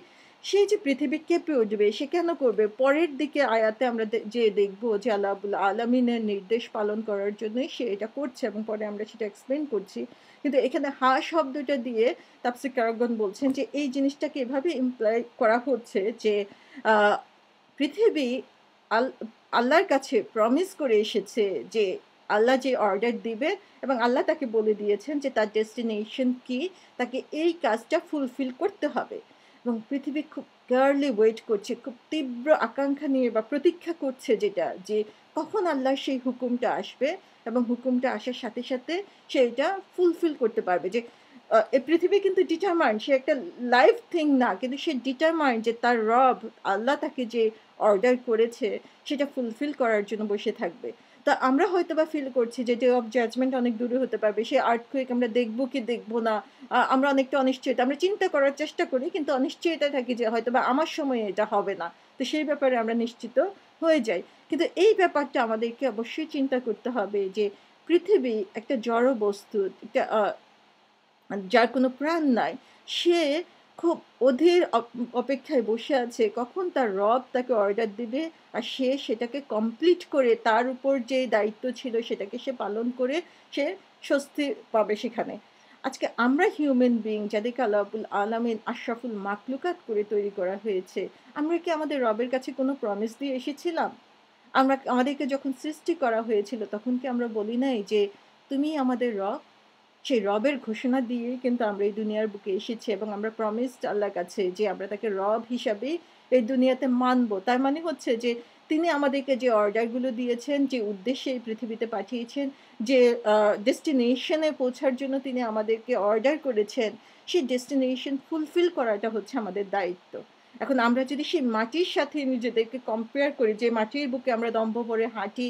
সেই যে পৃথিবী কেঁপে উঠবে, সে কেন করবে? পরের দিকে আয়াতে আমরা যেয়ে দেখব যে আল্লাহ রাব্বুল আলামিনের নির্দেশ পালন করার জন্যই সে এটা করছে এবং পরে আমরা সেটা এক্সপ্লেইন করছি। কিন্তু এখানে হা শব্দটা দিয়ে তাফসীরকারগণ বলছেন যে এই জিনিসটাকে এভাবে ইমপ্লাই করা হচ্ছে যে আ পৃথিবী আল আল্লাহর কাছে প্রমিস করে এসেছে যে আল্লাহ যে অর্ডার দিবে এবং আল্লাহ তাকে বলে দিয়েছেন যে তার ডেস্টিনেশন কি, তাকে এই কাজটা ফুলফিল করতে হবে। এবং পৃথিবী খুব কেয়ারলি ওয়েট করছে, খুব তীব্র আকাঙ্ক্ষা নিয়ে বা প্রতীক্ষা করছে যেটা যে কখন আল্লাহর সেই হুকুমটা আসবে এবং হুকুমটা আসার সাথে, সাথে সে এটা ফুলফিল করতে পারবে। যে এই পৃথিবী কিন্তু ডিটারমাইন্ড, সে একটা লাইভ থিং না। কিন্তু সে ডিটারমাইন্ড যে তার রব আল্লাহ তাকে যে অর্ডার করেছে সেটা ফুলফিল করার জন্য বসে থাকবে। তা আমরা হয়তোবা ফিল করছি যে ডে অফ জাজমেন্ট অনেক দূরে হতে পারবে। সে আর্থকুয়েক আমরা দেখব কি দেখব না। আমরা অনেকটা অনিশ্চয়তা। আমরা চিন্তা করার চেষ্টা করি কিন্তু অনিশ্চয়তায় থাকি যে হয়তোবা আমার সময়ে এটা হবে না। তো সেই ব্যাপারে আমরা নিশ্চিত হয়ে যাই। কিন্তু এই ব্যাপারটা আমাদেরকে অবশ্যই চিন্তা করতে হবে যে পৃথিবী একটা জড় বস্তু, একটা যার কোনো প্রাণ নাই, সে খুব অধীর অপেক্ষায় বসে আছে কখন তার রব তাকে অর্ডার দিবে আর সে সেটাকে কমপ্লিট করে তার উপর যে দায়িত্ব ছিল সেটাকে সে পালন করে সে স্বস্তি পাবে সেখানে। আজকে আমরা হিউম্যান বিইং যাদেরকে আল্লাহ রাব্বুল আলামিন আশরাফুল মাখলুকাত করে তৈরি করা হয়েছে, আমরা কি আমাদের রবের কাছে কোনো প্রমিস দিয়ে এসেছিলাম? আমাদেরকে যখন সৃষ্টি করা হয়েছিল তখন কি আমরা বলি নাই যে, "তুমিই আমাদের রব"? সেই রবের ঘোষণা দিয়েই কিন্তু আমরা এই দুনিয়ার বুকে এসেছি এবং আমরা প্রমিসড আল্লাহর কাছে যে আমরা তাকে রব হিসাবেই এই দুনিয়াতে মানব। তার মানে হচ্ছে যে তিনি আমাদেরকে যে অর্ডারগুলো দিয়েছেন, যে উদ্দেশ্যে এই পৃথিবীতে পাঠিয়েছেন, যে আ ডেস্টিনেশন এ পৌঁছার জন্য তিনি আমাদেরকে অর্ডার করেছেন, সেই ডেস্টিনেশন ফুলফিল করাটা হচ্ছে আমাদের দায়িত্ব। এখন আমরা যদি সেই মাটির সাথে নিজেদেরকে কম্পেয়ার করি, যে মাটির বুকে আমরা দম্ভ ভরে হাঁটি,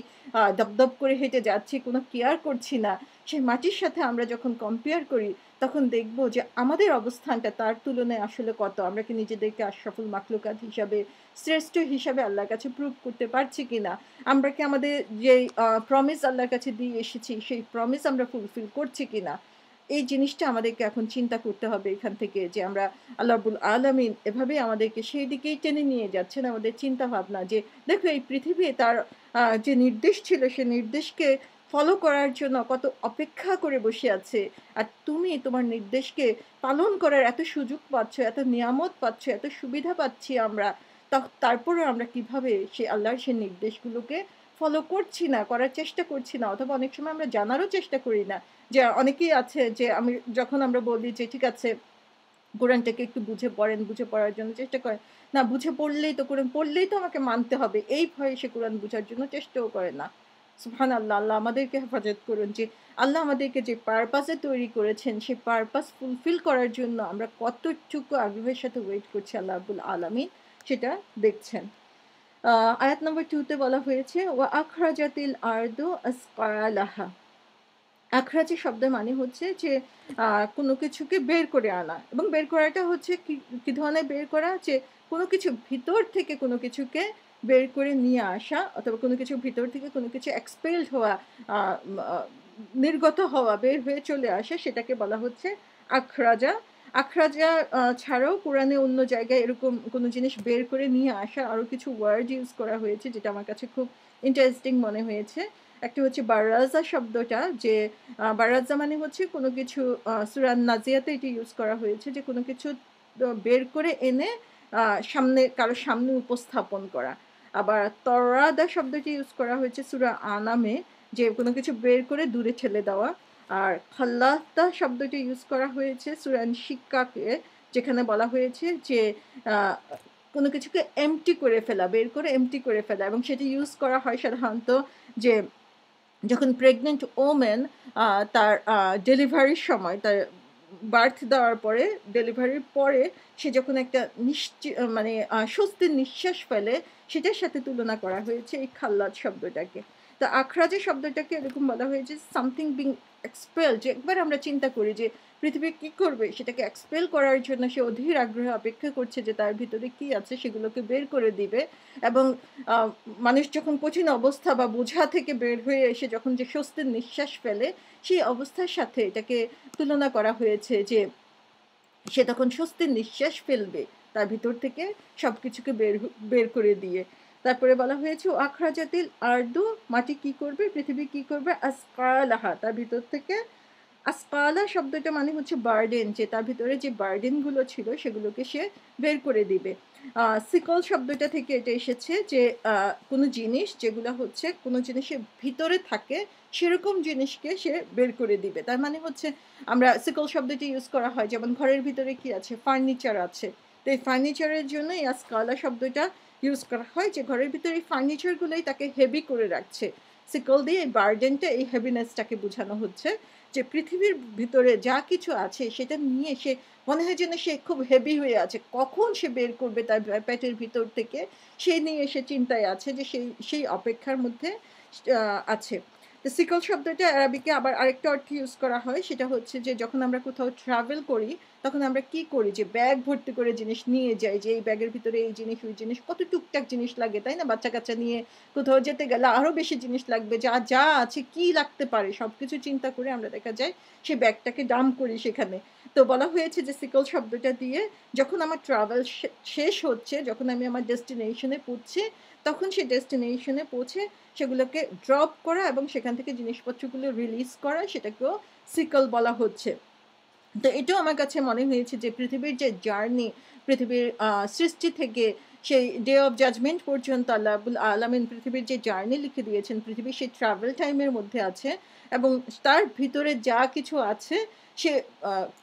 দপদপ করে হেঁটে যাচ্ছি, কোনো কেয়ার করছি না। সেই মাটির সাথে আমরা যখন কম্পেয়ার করি, তখন দেখব যে আমাদের অবস্থানটা তার তুলনায় আসলে কত। আমরা কি নিজেদেরকে আশরাফুল মাখলুকাত হিসাবে, শ্রেষ্ঠ হিসাবে আল্লাহর কাছে প্রুভ করতে পারছি কিনা? আমরা কি আমাদের যেই প্রমিস আল্লাহর কাছে দিয়ে এসেছি, সেই প্রমিস আমরা ফুলফিল করছি কিনা? এই জিনিসটা আমাদেরকে এখন চিন্তা করতে হবে এখান থেকে যে আমরা আল্লাহ রাব্বুল আলামিন এভাবেই আমাদেরকে সেই দিকেই টেনে নিয়ে যাচ্ছেন আমাদের চিন্তাভাবনা যে, দেখো এই পৃথিবী তার যে নির্দেশ ছিল, সে নির্দেশকে ফলো করার জন্য কত অপেক্ষা করে বসে আছে। আর তুমি তোমার নির্দেশকে পালন করার এত সুযোগ পাচ্ছ, এত নিয়ামত পাচ্ছ, এত সুবিধা পাচ্ছি আমরা। তারপরেও আমরা কিভাবে সে আল্লাহর সে নির্দেশগুলোকে ফলো করছি না, করার চেষ্টা করছি না অথবা অনেক সময় আমরা জানারও চেষ্টা করি না। যে অনেকেই আছে যে যখন আমরা বলি যে ঠিক আছে কোরআনটাকে একটু বুঝে পড়েন, বুঝে পড়ার জন্য চেষ্টা করেন। না বুঝে পড়লেই তো কোরআন পড়লেই তো আমাকে মানতে হবে। এই ভয়ে সে কোরআন বুঝার জন্য চেষ্টাও করে না। সুবহানাল্লাহ! আল্লাহ আমাদেরকে হেফাজত করুন যে আল্লাহ আমাদেরকে যে পারপাস এ তৈরি করেছেন, সেই পারপাস ফুলফিল করার জন্য আমরা কতটুকু আগ্রহের সাথে ওয়েট করছি আল্লাহ রাব্বুল আলামিন সেটা দেখছেন। আ আয়াত নম্বর 2 তে বলা হয়েছে, ওয়া আখরাজাতিল আরদু আসকালাহা। আখরাজি শব্দের মানে হচ্ছে যে আ কোনো কিছুকে বের করে আনা এবং বের করাটা হচ্ছে কি ধরনের বের করা? যে কোনো কিছু ভিতর থেকে কোনো কিছুকে বের করে নিয়ে আসা অথবা কোনো কিছুর ভিতর থেকে কোনো কিছু expelled হওয়া, আ আ নির্গত হওয়া, বের হয়ে চলে আসা সেটাকে বলা হচ্ছে আখরাজা। আখরাজা ছাড়াও কোরআনে অন্য জায়গায় এরকম কোনো জিনিস বের করে নিয়ে আসা আরো কিছু ওয়ার্ড ইউজ করা হয়েছে যেটা আমার কাছে খুব ইন্টারেস্টিং মনে হয়েছে। একটা হচ্ছে বারাজা শব্দটা যে বারাজা মানে হচ্ছে কোনো কিছু সূরা নাজিয়াতে এটি ইউজ করা হয়েছে যে কোনো কিছু বের করে এনে আ কারো সামনে উপস্থাপন করা। আবার তরাদা শব্দটি ইউজ করা হয়েছে সূরা আনামে যে কোনো কিছু বের করে দূরে ঠেলে দেওয়া। আর খাল্লাতা শব্দটি ইউজ করা হয়েছে সূরা শিক্কাকে যেখানে বলা হয়েছে যে আ কোনো কিছুকে এম্পটি করে ফেলা, বের করে এম্পটি করে ফেলা এবং সেটি ইউজ করা হয় সাধারণত যে যখন প্রেগন্যান্ট ওমেন তার ডেলিভারির সময় তার বার্থ দেওয়ার পরে ডেলিভারির পরে সে যখন একটা মানে স্বস্তির নিঃশ্বাস ফেলে সেটার সাথে তুলনা করা হয়েছে এই খাল্লাদ শব্দটাকে। তো আখরাজে শব্দটাকে এরকম বলা হয়েছে সামথিং বিং এক্সপেল, যে একবার আমরা চিন্তা করি যে পৃথিবী কি করবে সেটাকে এক্সপেল করার জন্য সে অধীর আগ্রহে অপেক্ষা করছে যে তার ভিতরে কি আছে সেগুলোকে বের করে দিবে এবং মানুষ যখন কঠিন অবস্থা বা বোঝা থেকে বের হয়ে এসে যখন যে স্বস্তির নিঃশ্বাস ফেলে সেই অবস্থার সাথে এটাকে তুলনা করা হয়েছে যে সে তখন স্বস্তির নিঃশ্বাস ফেলবে তার ভিতর থেকে সবকিছুকে বের করে দিয়ে। তারপরে বলা হয়েছে আখরাজাতিল আরদু, মাটি কি করবে, পৃথিবী কি করবে, আসকালাহা, তার ভিতর থেকে। আসকালা শব্দটা মানে হচ্ছে বার্ডেন, যে তার ভিতরে যে বার্ডেন গুলো ছিল সেগুলোকে সে বের করে দিবে। সিকল শব্দটা থেকে এটা এসেছে যে কোনো জিনিস যেগুলো হচ্ছে কোনো জিনিসের ভিতরে থাকে সেরকম জিনিসকে সে বের করে দিবে। তার মানে হচ্ছে আমরা সিকল শব্দটি ইউজ করা হয় যেমন ঘরের ভিতরে কি আছে, ফার্নিচার আছে। তো এই ফার্নিচারের জন্য এই আসকালা শব্দটা ইউজ করা হয় যে ঘরের ভিতরে এই ফার্নিচারগুলোই তাকে হেভি করে রাখছে। সিকল দিয়ে এই বার্ডেনটা, এই হেভিনেসটাকে বোঝানো হচ্ছে যে পৃথিবীর ভিতরে যা কিছু আছে সেটা নিয়ে সে মনে হয় যেন সে খুব হেভি হয়ে আছে। কখন সে বের করবে তার পেটের ভিতর থেকে সেই নিয়ে সে চিন্তায় আছে, যে সেই অপেক্ষার মধ্যে আছে। তো সিকল শব্দটা অ্যারাবিকে আবার আরেকটা অর্থে ইউজ করা হয়, সেটা হচ্ছে যে যখন আমরা কোথাও ট্রাভেল করি তখন আমরা কি করি যে ব্যাগ ভর্তি করে জিনিস নিয়ে যাই, যে এই ব্যাগের ভিতরে এই জিনিস ওই জিনিস কত টুকটাক জিনিস লাগে তাই না? বাচ্চা-কাচ্চা নিয়ে কোথাও যেতে গেলে আরো বেশি জিনিস লাগবে, যা আছে কি লাগতে পারে সবকিছু চিন্তা করে আমরা দেখা যায় সেই ব্যাগটাকে ডাম্প করি সেখানে। তো বলা হয়েছে যে সিকল শব্দটা দিয়ে যখন আমার ট্রাভেল শেষ হচ্ছে, যখন আমি আমার ডেস্টিনেশনে পৌঁছি, তখন সেই ডেস্টিনেশনে পৌঁছে সেগুলোকে ড্রপ করা এবং সেখান থেকে জিনিসপত্রগুলো রিলিজ করা, সেটাকেও সিকল বলা হচ্ছে। তো এটাও আমার কাছে মনে হয়েছে যে পৃথিবীর যে জার্নি, পৃথিবীর সৃষ্টি থেকে সেই ডে অফ জাজমেন্ট পর্যন্ত আল্লাহ রাব্বুল আলামিন পৃথিবীর যে জার্নি লিখে দিয়েছেন, পৃথিবীর সেই ট্রাভেল টাইমের মধ্যে আছে এবং তার ভিতরে যা কিছু আছে সে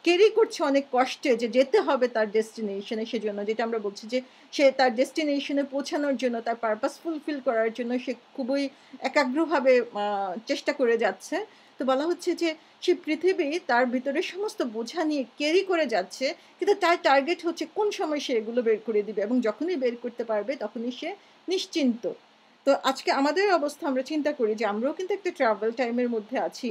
ক্যারি করছে অনেক কষ্টে যে যেতে হবে তার ডেস্টিনেশনে। সেজন্য যেটা আমরা বলছি যে সে তার ডেস্টিনেশনে পৌঁছানোর জন্য, তার পারপাস ফুলফিল করার জন্য সে খুবই একাগ্রভাবে চেষ্টা করে যাচ্ছে। তো বলা হচ্ছে যে সে পৃথিবী তার ভিতরে সমস্ত বোঝা নিয়ে ক্যারি করে যাচ্ছে, কিন্তু তার টার্গেট হচ্ছে কোন সময় সে এগুলো বের করে দিবে এবং যখনই বের করতে পারবে তখনই সে নিশ্চিন্ত। তো আজকে আমাদের অবস্থা আমরা চিন্তা করি যে আমরাও কিন্তু একটা ট্রাভেল টাইমের মধ্যে আছি।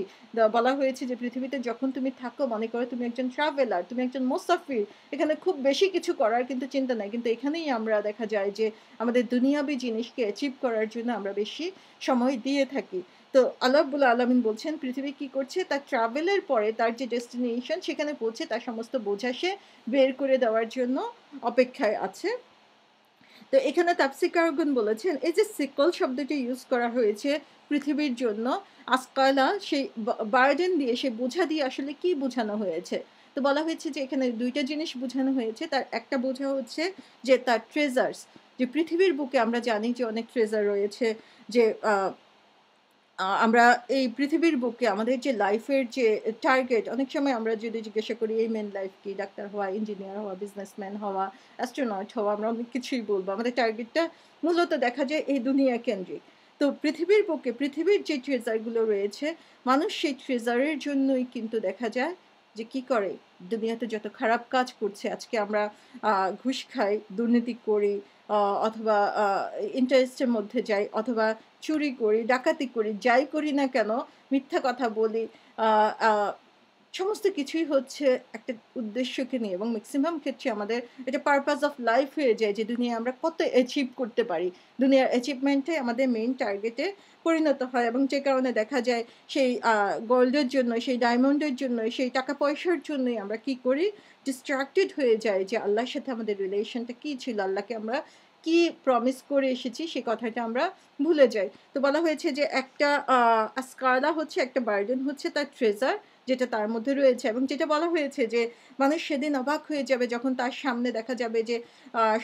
বলা হয়েছে যে পৃথিবীতে যখন তুমি থাকো মনে করো তুমি একজন ট্রাভেলার, তুমি একজন মুসাফির। এখানে খুব বেশি কিছু করার কিন্তু চিন্তা নাই। কিন্তু এখানেই আমরা দেখা যায় যে আমাদের দুনিয়াবী জিনিসকে অ্যাচিভ করার জন্য আমরা বেশি সময় দিয়ে থাকি। তো আল্লাহ রাব্বুল আলামিন বলছেন পৃথিবী কি করছে, তার ট্রাভেলের পরে তার যে ডেস্টিনেশন সেখানে পৌঁছে তার সমস্ত বোঝা সে বের করে দেওয়ার জন্য অপেক্ষায় আছে। তো এখানে তাফসীরকারগণ বলেছেন এই যে সিকল শব্দটি ইউজ করা হয়েছে পৃথিবীর জন্য, আসকালা সেই বার্ডেন দিয়ে, সেই বোঝা দিয়ে আসলে কি বোঝানো হয়েছে? তো বলা হয়েছে যে এখানে ২ টা জিনিস বোঝানো হয়েছে। তার একটা বোঝা হচ্ছে যে তার ট্রেজার্স, যে পৃথিবীর বুকে আমরা জানি যে অনেক ট্রেজার রয়েছে, যে আমরা এই পৃথিবীর বুকে আমাদের যে লাইফের যে টার্গেট, অনেক সময় আমরা যদি জিজ্ঞাসা করি এই মেন লাইফ কি? ডাক্তার হওয়া, ইঞ্জিনিয়ার হওয়া, বিজনেসম্যান হওয়া, অ্যাস্ট্রোনট হওয়া, আমরা অনেক কিছুই বলবো। আমাদের টার্গেটটা মূলত দেখা যায় এই দুনিয়া কেন্দ্রিক। তো পৃথিবীর বুকে পৃথিবীর যে ট্রেজার গুলো রয়েছে, মানুষ সেই ট্রেজারের জন্যই কিন্তু দেখা যায় যে কি করে? দুনিয়াতে যত খারাপ কাজ করছে, আজকে আমরা ঘুষ খাই, দুর্নীতি করি, অথবা ইন্টারেস্টের মধ্যে যাই, অথবা চুরি করি, ডাকাতি করি, যাই করি না কেন, মিথ্যা কথা বলি, আহ, আহ, সমস্ত কিছুই হচ্ছে একটা উদ্দেশ্যকে নিয়ে, এবং ম্যাক্সিমাম ক্ষেত্রে আমাদের এটা পারপাস অফ লাইফ হয়ে যায় যে দুনিয়া আমরা কত অ্যাচিভ করতে পারি, দুনিয়ার অ্যাচিভমেন্টে আমাদের মেইন টার্গেটে পরিণত হয়। এবং যে কারণে দেখা যায় সেই গোল্ডের জন্য, সেই ডায়মন্ডের জন্য, সেই টাকা পয়সার জন্যই আমরা কি করি, ডিস্ট্রাক্টেড হয়ে যায় যে আল্লাহর সাথে আমাদের রিলেশনটা কি ছিল, আল্লাহকে আমরা কি প্রমিস করে এসেছি সে কথাটা আমরা ভুলে যাই। তো বলা হয়েছে যে একটা স্কারলা হচ্ছে একটা বার্ডেন, হচ্ছে তার ট্রেজার যেটা তার মধ্যে রয়েছে, এবং যেটা বলা হয়েছে যে মানুষ সেদিন অবাক হয়ে যাবে যখন তার সামনে দেখা যাবে যে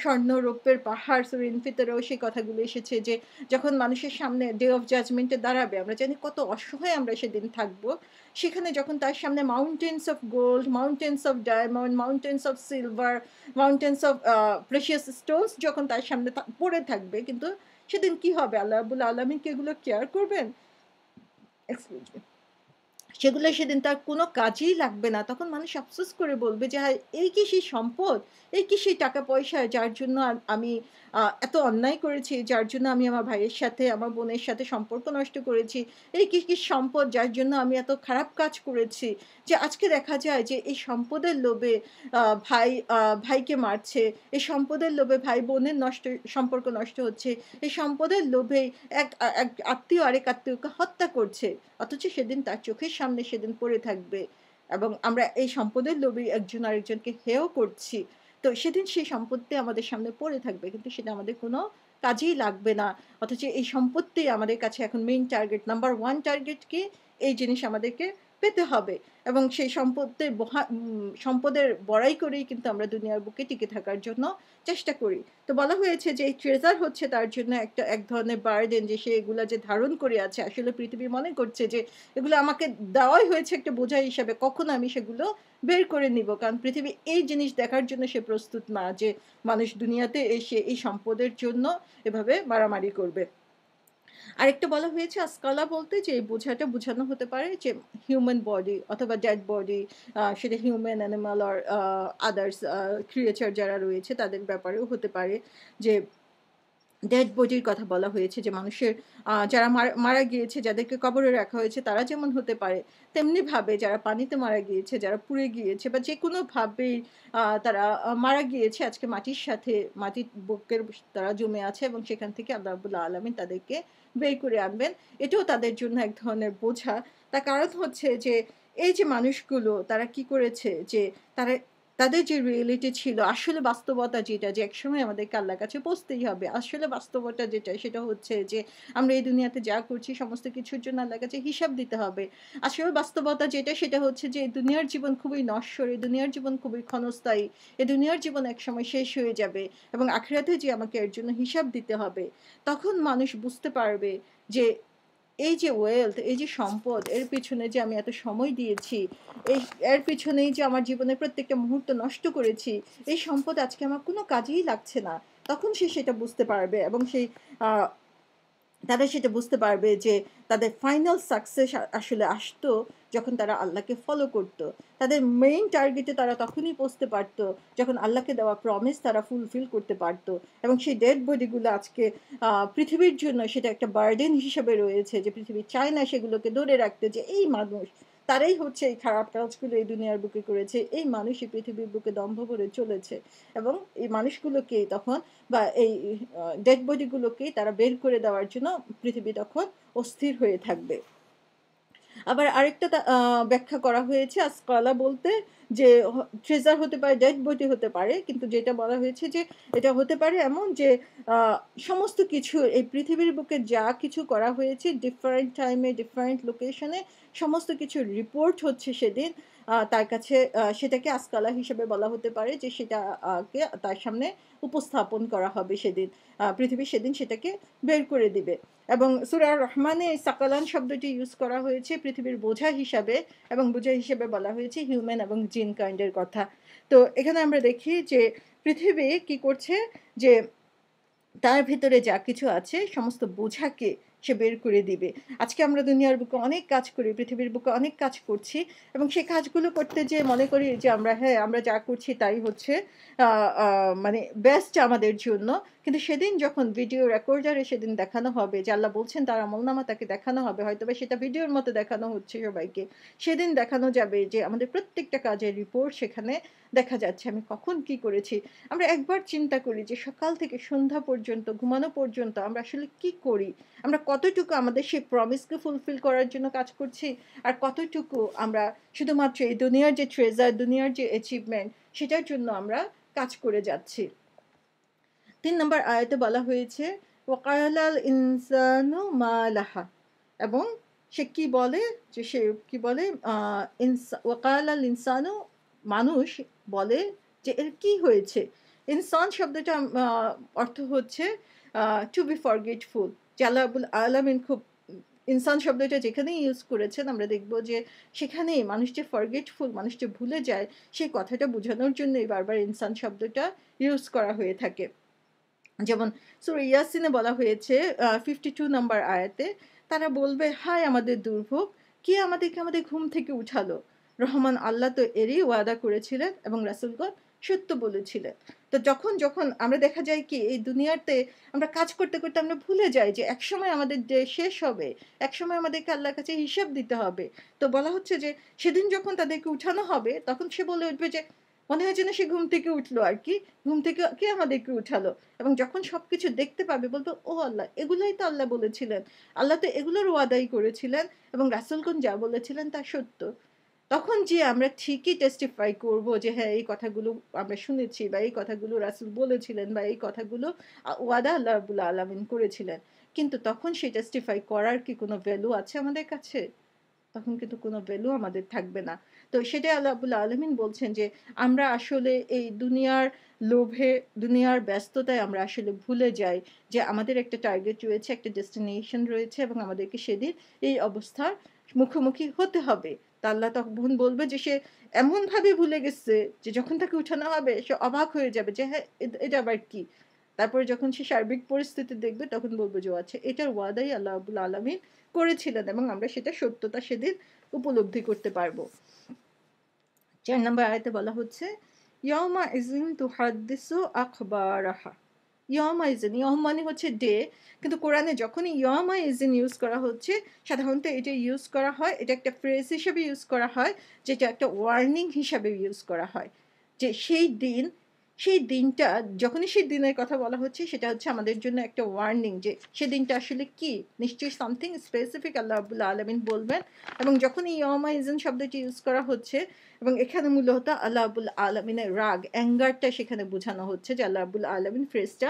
স্বর্ণ রৌপ্যের পাহাড়। সুরিন ফিতরেও সেই কথাগুলো এসেছে যে যখন মানুষের সামনে ডে অফ জাজমেন্টে দাঁড়াবে, আমরা জানি কত অসহায় আমরা সেদিন থাকবো, সেখানে যখন তার সামনে mountains of gold, mountains of diamond, mountains of silver, mountains of precious Stones যখন তার সামনে পড়ে থাকবে, কিন্তু সেদিন কি হবে? আল্লাহ রাব্বুল আলামিন কি এগুলো কেয়ার করবেন? Excuse me. সেগুলো সেদিন তার কোনো কাজেই লাগবে না। তখন মানুষ আফসোস করে বলবে যে হায়, এই কি সেই সম্পদ? এই কি সেই টাকা পয়সা যার জন্য আমি এত অন্যায় করেছি, যার জন্য আমি আমার ভাইয়ের সাথে, আমার বোনের সাথে সম্পর্ক নষ্ট করেছি। এই কি সম্পদ যার জন্য আমি এত খারাপ কাজ করেছি। যে আজকে দেখা যায় যে এই সম্পদের লোভে ভাই ভাইকে মারছে, এই সম্পদের লোভে ভাই বোনের সম্পর্ক নষ্ট হচ্ছে, এই সম্পদের লোভেই এক আত্মীয় আরেক আত্মীয়কে হত্যা করছে। অথচ সেদিন তার চোখের সামনে সেদিন পড়ে থাকবে, এবং আমরা এই সম্পদের লোভে একজন আরেকজনকে হেয় করছি। তো সেদিন সেই সম্পত্তি আমাদের সামনে পড়ে থাকবে, কিন্তু সেটা আমাদের কোনো কাজেই লাগবে না। অথচ এই সম্পত্তি আমাদের কাছে এখন main target, number one target কি? এই জিনিস আমাদেরকে পেতে হবে, এবং সেই সম্পদের বড়াই করেই কিন্তু আমরা দুনিয়ার বুকে টিকে থাকার জন্য চেষ্টা করি। তো বলা হয়েছে যে এই ট্রেজার হচ্ছে তার জন্য এক ধরনের বার্ডেন, যে সে এগুলা যে ধারণ করে আছে, আসলে পৃথিবী মনে করছে যে এগুলো আমাকে দেওয়াই হয়েছে একটা বোঝা হিসাবে, কখন আমি সেগুলো বের করে নিব, কারণ পৃথিবী এই জিনিস দেখার জন্য সে প্রস্তুত না যে মানুষ দুনিয়াতে এসে এই সম্পদের জন্য এভাবে মারামারি করবে। আরেকটা বলা হয়েছে আসকালা বলতে যে এই বোঝাটা বোঝানো হতে পারে যে হিউম্যান বডি অথবা ডেড বডি, সেটা হিউম্যান, অ্যানিমাল আর আদার্স ক্রিয়েচার যারা রয়েছে তাদের ব্যাপারেও হতে পারে। যে ডেড বডির কথা বলা হয়েছে যে মানুষের যারা মারা গিয়েছে, যাদেরকে কবরে রাখা হয়েছে, তারা যেমন হতে পারে, তেমনিভাবে যারা পানিতে মারা গিয়েছে, যারা পুড়ে গিয়েছে, বা যে কোনোভাবেই তারা মারা গিয়েছে, আজকে মাটির সাথে, মাটির বুকের তারা জমে আছে, এবং সেখান থেকে আল্লাহ রাব্বুল আলামিন তাদেরকে বের করে আনবেন। এটাও তাদের জন্য এক ধরনের বোঝা। তার কারণ হচ্ছে যে এই যে মানুষগুলো তারা কি করেছে, যে তারা তাদের যে রিয়েলিটি ছিল, আসলে বাস্তবতা যেটা, যে একসময় আমাদেরকে আল্লাহর কাছে পৌঁছতেই হবে, আসলে বাস্তবতা যেটা সেটা হচ্ছে যে আমরা এই দুনিয়াতে যা করছি সমস্ত কিছুর জন্য আল্লাহর কাছে হিসাব দিতে হবে। আসলে বাস্তবতা যেটা সেটা হচ্ছে যে এই দুনিয়ার জীবন খুবই নশ্বর, এই দুনিয়ার জীবন খুবই ক্ষণস্থায়ী, এই দুনিয়ার জীবন একসময় শেষ হয়ে যাবে, এবং আখিরাতে যে আমাকে এর জন্য হিসাব দিতে হবে। তখন মানুষ বুঝতে পারবে যে এই যে ওয়েলথ, এই যে সম্পদ, এর পিছনে যে আমি এত সময় দিয়েছি, এই এর পিছনেই যে আমার জীবনের প্রত্যেকটা মুহূর্ত নষ্ট করেছি, এই সম্পদ আজকে আমার কোনো কাজেই লাগছে না। তখন সে সেটা বুঝতে পারবে, এবং সেই তারা সেটা বুঝতে পারবে যে তাদের ফাইনাল সাকসেস আসলে আসতো যখন তারা আল্লাহকে ফলো করত। তাদের মেইন টার্গেটে তারা তখনই পৌঁছতে পারত যখন আল্লাহকে দেওয়া প্রমিস তারা ফুলফিল করতে পারত। এবং সেই ডেড বডিগুলো আজকে পৃথিবীর জন্য সেটা একটা বার্ডেন হিসেবে রয়েছে, যে পৃথিবী চায় না সেগুলোকে ধরে রাখতে, যে এই মানুষ তারাই হচ্ছে এই খারাপ কাজগুলো এই দুনিয়ার বুকে করেছে, এই মানুষই পৃথিবীর বুকে দম্ভ করে চলেছে। এবং এই মানুষগুলোকেই তখন, বা এই ডেড বডিগুলোকেই তারা বের করে দেওয়ার জন্য পৃথিবী তখন অস্থির হয়ে থাকবে। আবার আরেকটা ব্যাখ্যা করা হয়েছে আসকালা বলতে, যে ট্রেজার হতে পারে, ডেড বডি হতে পারে, কিন্তু যেটা বলা হয়েছে যে এটা হতে পারে এমন যে সমস্ত কিছু এই পৃথিবীর বুকে যা কিছু করা হয়েছে ডিফারেন্ট টাইমে ডিফারেন্ট লোকেশনে, সমস্ত কিছু রিপোর্ট হচ্ছে সেদিন তার কাছে সেটাকে আসকালা হিসেবে বলা হতে পারে যে সেটা কে তার সামনে উপস্থাপন করা হবে সেদিন। পৃথিবী সেদিন সেটাকে বের করে দিবে। এবং সূরা রহমানে সাকালান শব্দটি ইউজ করা হয়েছে পৃথিবীর বোঝা হিসাবে, এবং বোঝা হিসেবে বলা হয়েছে হিউম্যান এবং জিন কাইন্ডের কথা। তো এখানে আমরা দেখি যে পৃথিবী কি করছে, যে তার ভিতরে যা কিছু আছে সমস্ত বোঝাকে সে বের করে দিবে। আজকে আমরা দুনিয়ার বুকে অনেক কাজ করি, পৃথিবীর বুকে অনেক কাজ করছি, এবং সেই কাজগুলো করতে যেয়ে মনে করি যে আমরা যা করছি তাই হচ্ছে আ আ মানে বেস্ট আমাদের জন্য। কিন্তু সেদিন যখন ভিডিও রেকর্ডারে সেদিন দেখানো হবে যে আল্লাহ বলছেন তার আমলনামা তাকে দেখানো হবে, হয়তোবা সেটা ভিডিওর মতো দেখানো হচ্ছে সবাইকে। সেদিন দেখানো যাবে যে আমাদের প্রত্যেকটা কাজের রিপোর্ট সেখানে দেখা যাচ্ছে আমি কখন কি করেছি। আমরা একবার চিন্তা করি যে সকাল থেকে সন্ধ্যা পর্যন্ত, ঘুমানো পর্যন্ত আমরা আসলে কি করি? আমরা কতটুকু আমাদের সেই প্রমিসকে ফুলফিল করার জন্য কাজ করছি? আর কতটুকু আমরা শুধুমাত্র এই দুনিয়ার যে ট্রেজার, দুনিয়ার যে অ্যাচিভমেন্ট সেটার জন্য আমরা কাজ করে যাচ্ছি। ৩ নম্বর আয়াতে বলা হয়েছে, ওয়াকালাল ইনসানু মা লাহা, এবং সে কি বলে, যে সে কি বলে, ওয়াকালাল ইনসানু, মানুষ বলে যে এর কি হয়েছে। ইনসান শব্দটা অর্থ হচ্ছে টু বি ফরগেটফুল। যে আল্লাহ রাব্বুল আলামিন খুব ইনসান শব্দটা যেখানেই ইউজ করেছেন আমরা দেখব যে সেখানেই মানুষ যে ফরগেটফুল, মানুষ যে ভুলে যায়, সেই কথাটা বোঝানোর জন্যই বারবার ইনসান শব্দটা ইউজ করা হয়ে থাকে। যেমন সূরা ইয়াসিনে বলা হয়েছে 52 নম্বর আয়াতে, তারা বলবে, হায় আমাদের দুর্ভোগ, কে আমাদেরকে আমাদের ঘুম থেকে উঠালো। রহমান আল্লাহ তো এরই ওয়াদা করেছিলেন এবং রাসূলগণ সত্য বলেছিলেন। তো যখন যখন আমরা দেখা যায় কি এই দুনিয়াতে আমরা কাজ করতে করতে আমরা ভুলে যাই যে একসময় আমাদের ডে শেষ হবে, একসময় আমাদেরকে আল্লাহর কাছে হিসাব দিতে হবে। তো বলা হচ্ছে যে সেদিন যখন তাদেরকে উঠানো হবে তখন সে বলে উঠবে যে মনে হয় যেন সে ঘুম থেকে উঠলো আর কি, ঘুম থেকে কে আমাদেরকে উঠালো। এবং যখন সবকিছু দেখতে পাবে বলবে, ও আল্লাহ, এগুলোই তো আল্লাহ বলেছিলেন, আল্লাহ তো এগুলোর ওয়াদাই করেছিলেন এবং রাসূলগণ যা বলেছিলেন তা সত্য। তখন যে আমরা ঠিকই টেস্টিফাই করব যে হ্যাঁ এই কথাগুলো আমরা শুনেছি, বা এই কথাগুলো রাসূল বলেছিলেন, বা এই কথাগুলো ওয়াদা আল্লাহ রাব্বুল আলামিন করেছিলেন। কিন্তু তখন সেই টেস্টিফাই করার কি কোনো ভ্যালু আছে আমাদের কাছে? তখন কিন্তু কোনো ভ্যালু আমাদের থাকবে না। তো সেটাই আল্লাহ রাব্বুল আলামিন বলছেন যে আমরা আসলে এই দুনিয়ার লোভে, দুনিয়ার ব্যস্ততায় আমরা আসলে ভুলে যাই যে আমাদের একটা টার্গেট রয়েছে, একটা ডেস্টিনেশন রয়েছে, এবং আমাদেরকে সেদিন এই অবস্থার মুখোমুখি হতে হবে। তা আল্লাহ তখন বলবে যে সে এমনভাবে ভুলে গেছে যে যখন তাকে উঠানো হবে সে অবাক হয়ে যাবে যে হ্যাঁ, এটা আবার কি? তারপরে যখন সে সার্বিক পরিস্থিতি দেখবে তখন বলবে যে ও আচ্ছা, এটার ওয়াদাই আল্লাহ রাব্বুল আলামিন করেছিলেন, এবং আমরা সেটা সত্যতা সেদিন উপলব্ধি করতে পারবো। ৪ নম্বর আয়াতে বলা হচ্ছে, ইয়াউমা ইযিন তুহাদ্দিসু আখবারাহা। ইয়াউমা ইযিন, ইয়াউম মানে হচ্ছে ডে, কিন্তু কোরআনে যখনই ইয়াউমা ইযিন ইউজ করা হচ্ছে সাধারণত এটা ইউজ করা হয়, এটা একটা ফ্রেজ হিসেবে ইউজ করা হয়, যেটা একটা ওয়ার্নিং হিসাবে ইউজ করা হয়। যে সেই দিন, সেই দিনটা, যখনই সেই দিনের কথা বলা হচ্ছে সেটা হচ্ছে আমাদের জন্য একটা ওয়ার্নিং যে সেদিনটা আসলে কি, নিশ্চয়ই সামথিং স্পেসিফিক আল্লাহ রাব্বুল আলামিন বলবেন। এবং যখন এই ইয়াউমা ইযিন শব্দটি ইউজ করা হচ্ছে, এবং এখানে মূলত আল্লাহ রাব্বুল আলামিনের রাগ, অ্যাঙ্গারটা সেখানে বোঝানো হচ্ছে যে আল্লাহ রাব্বুল আলামিন ফ্রেজটা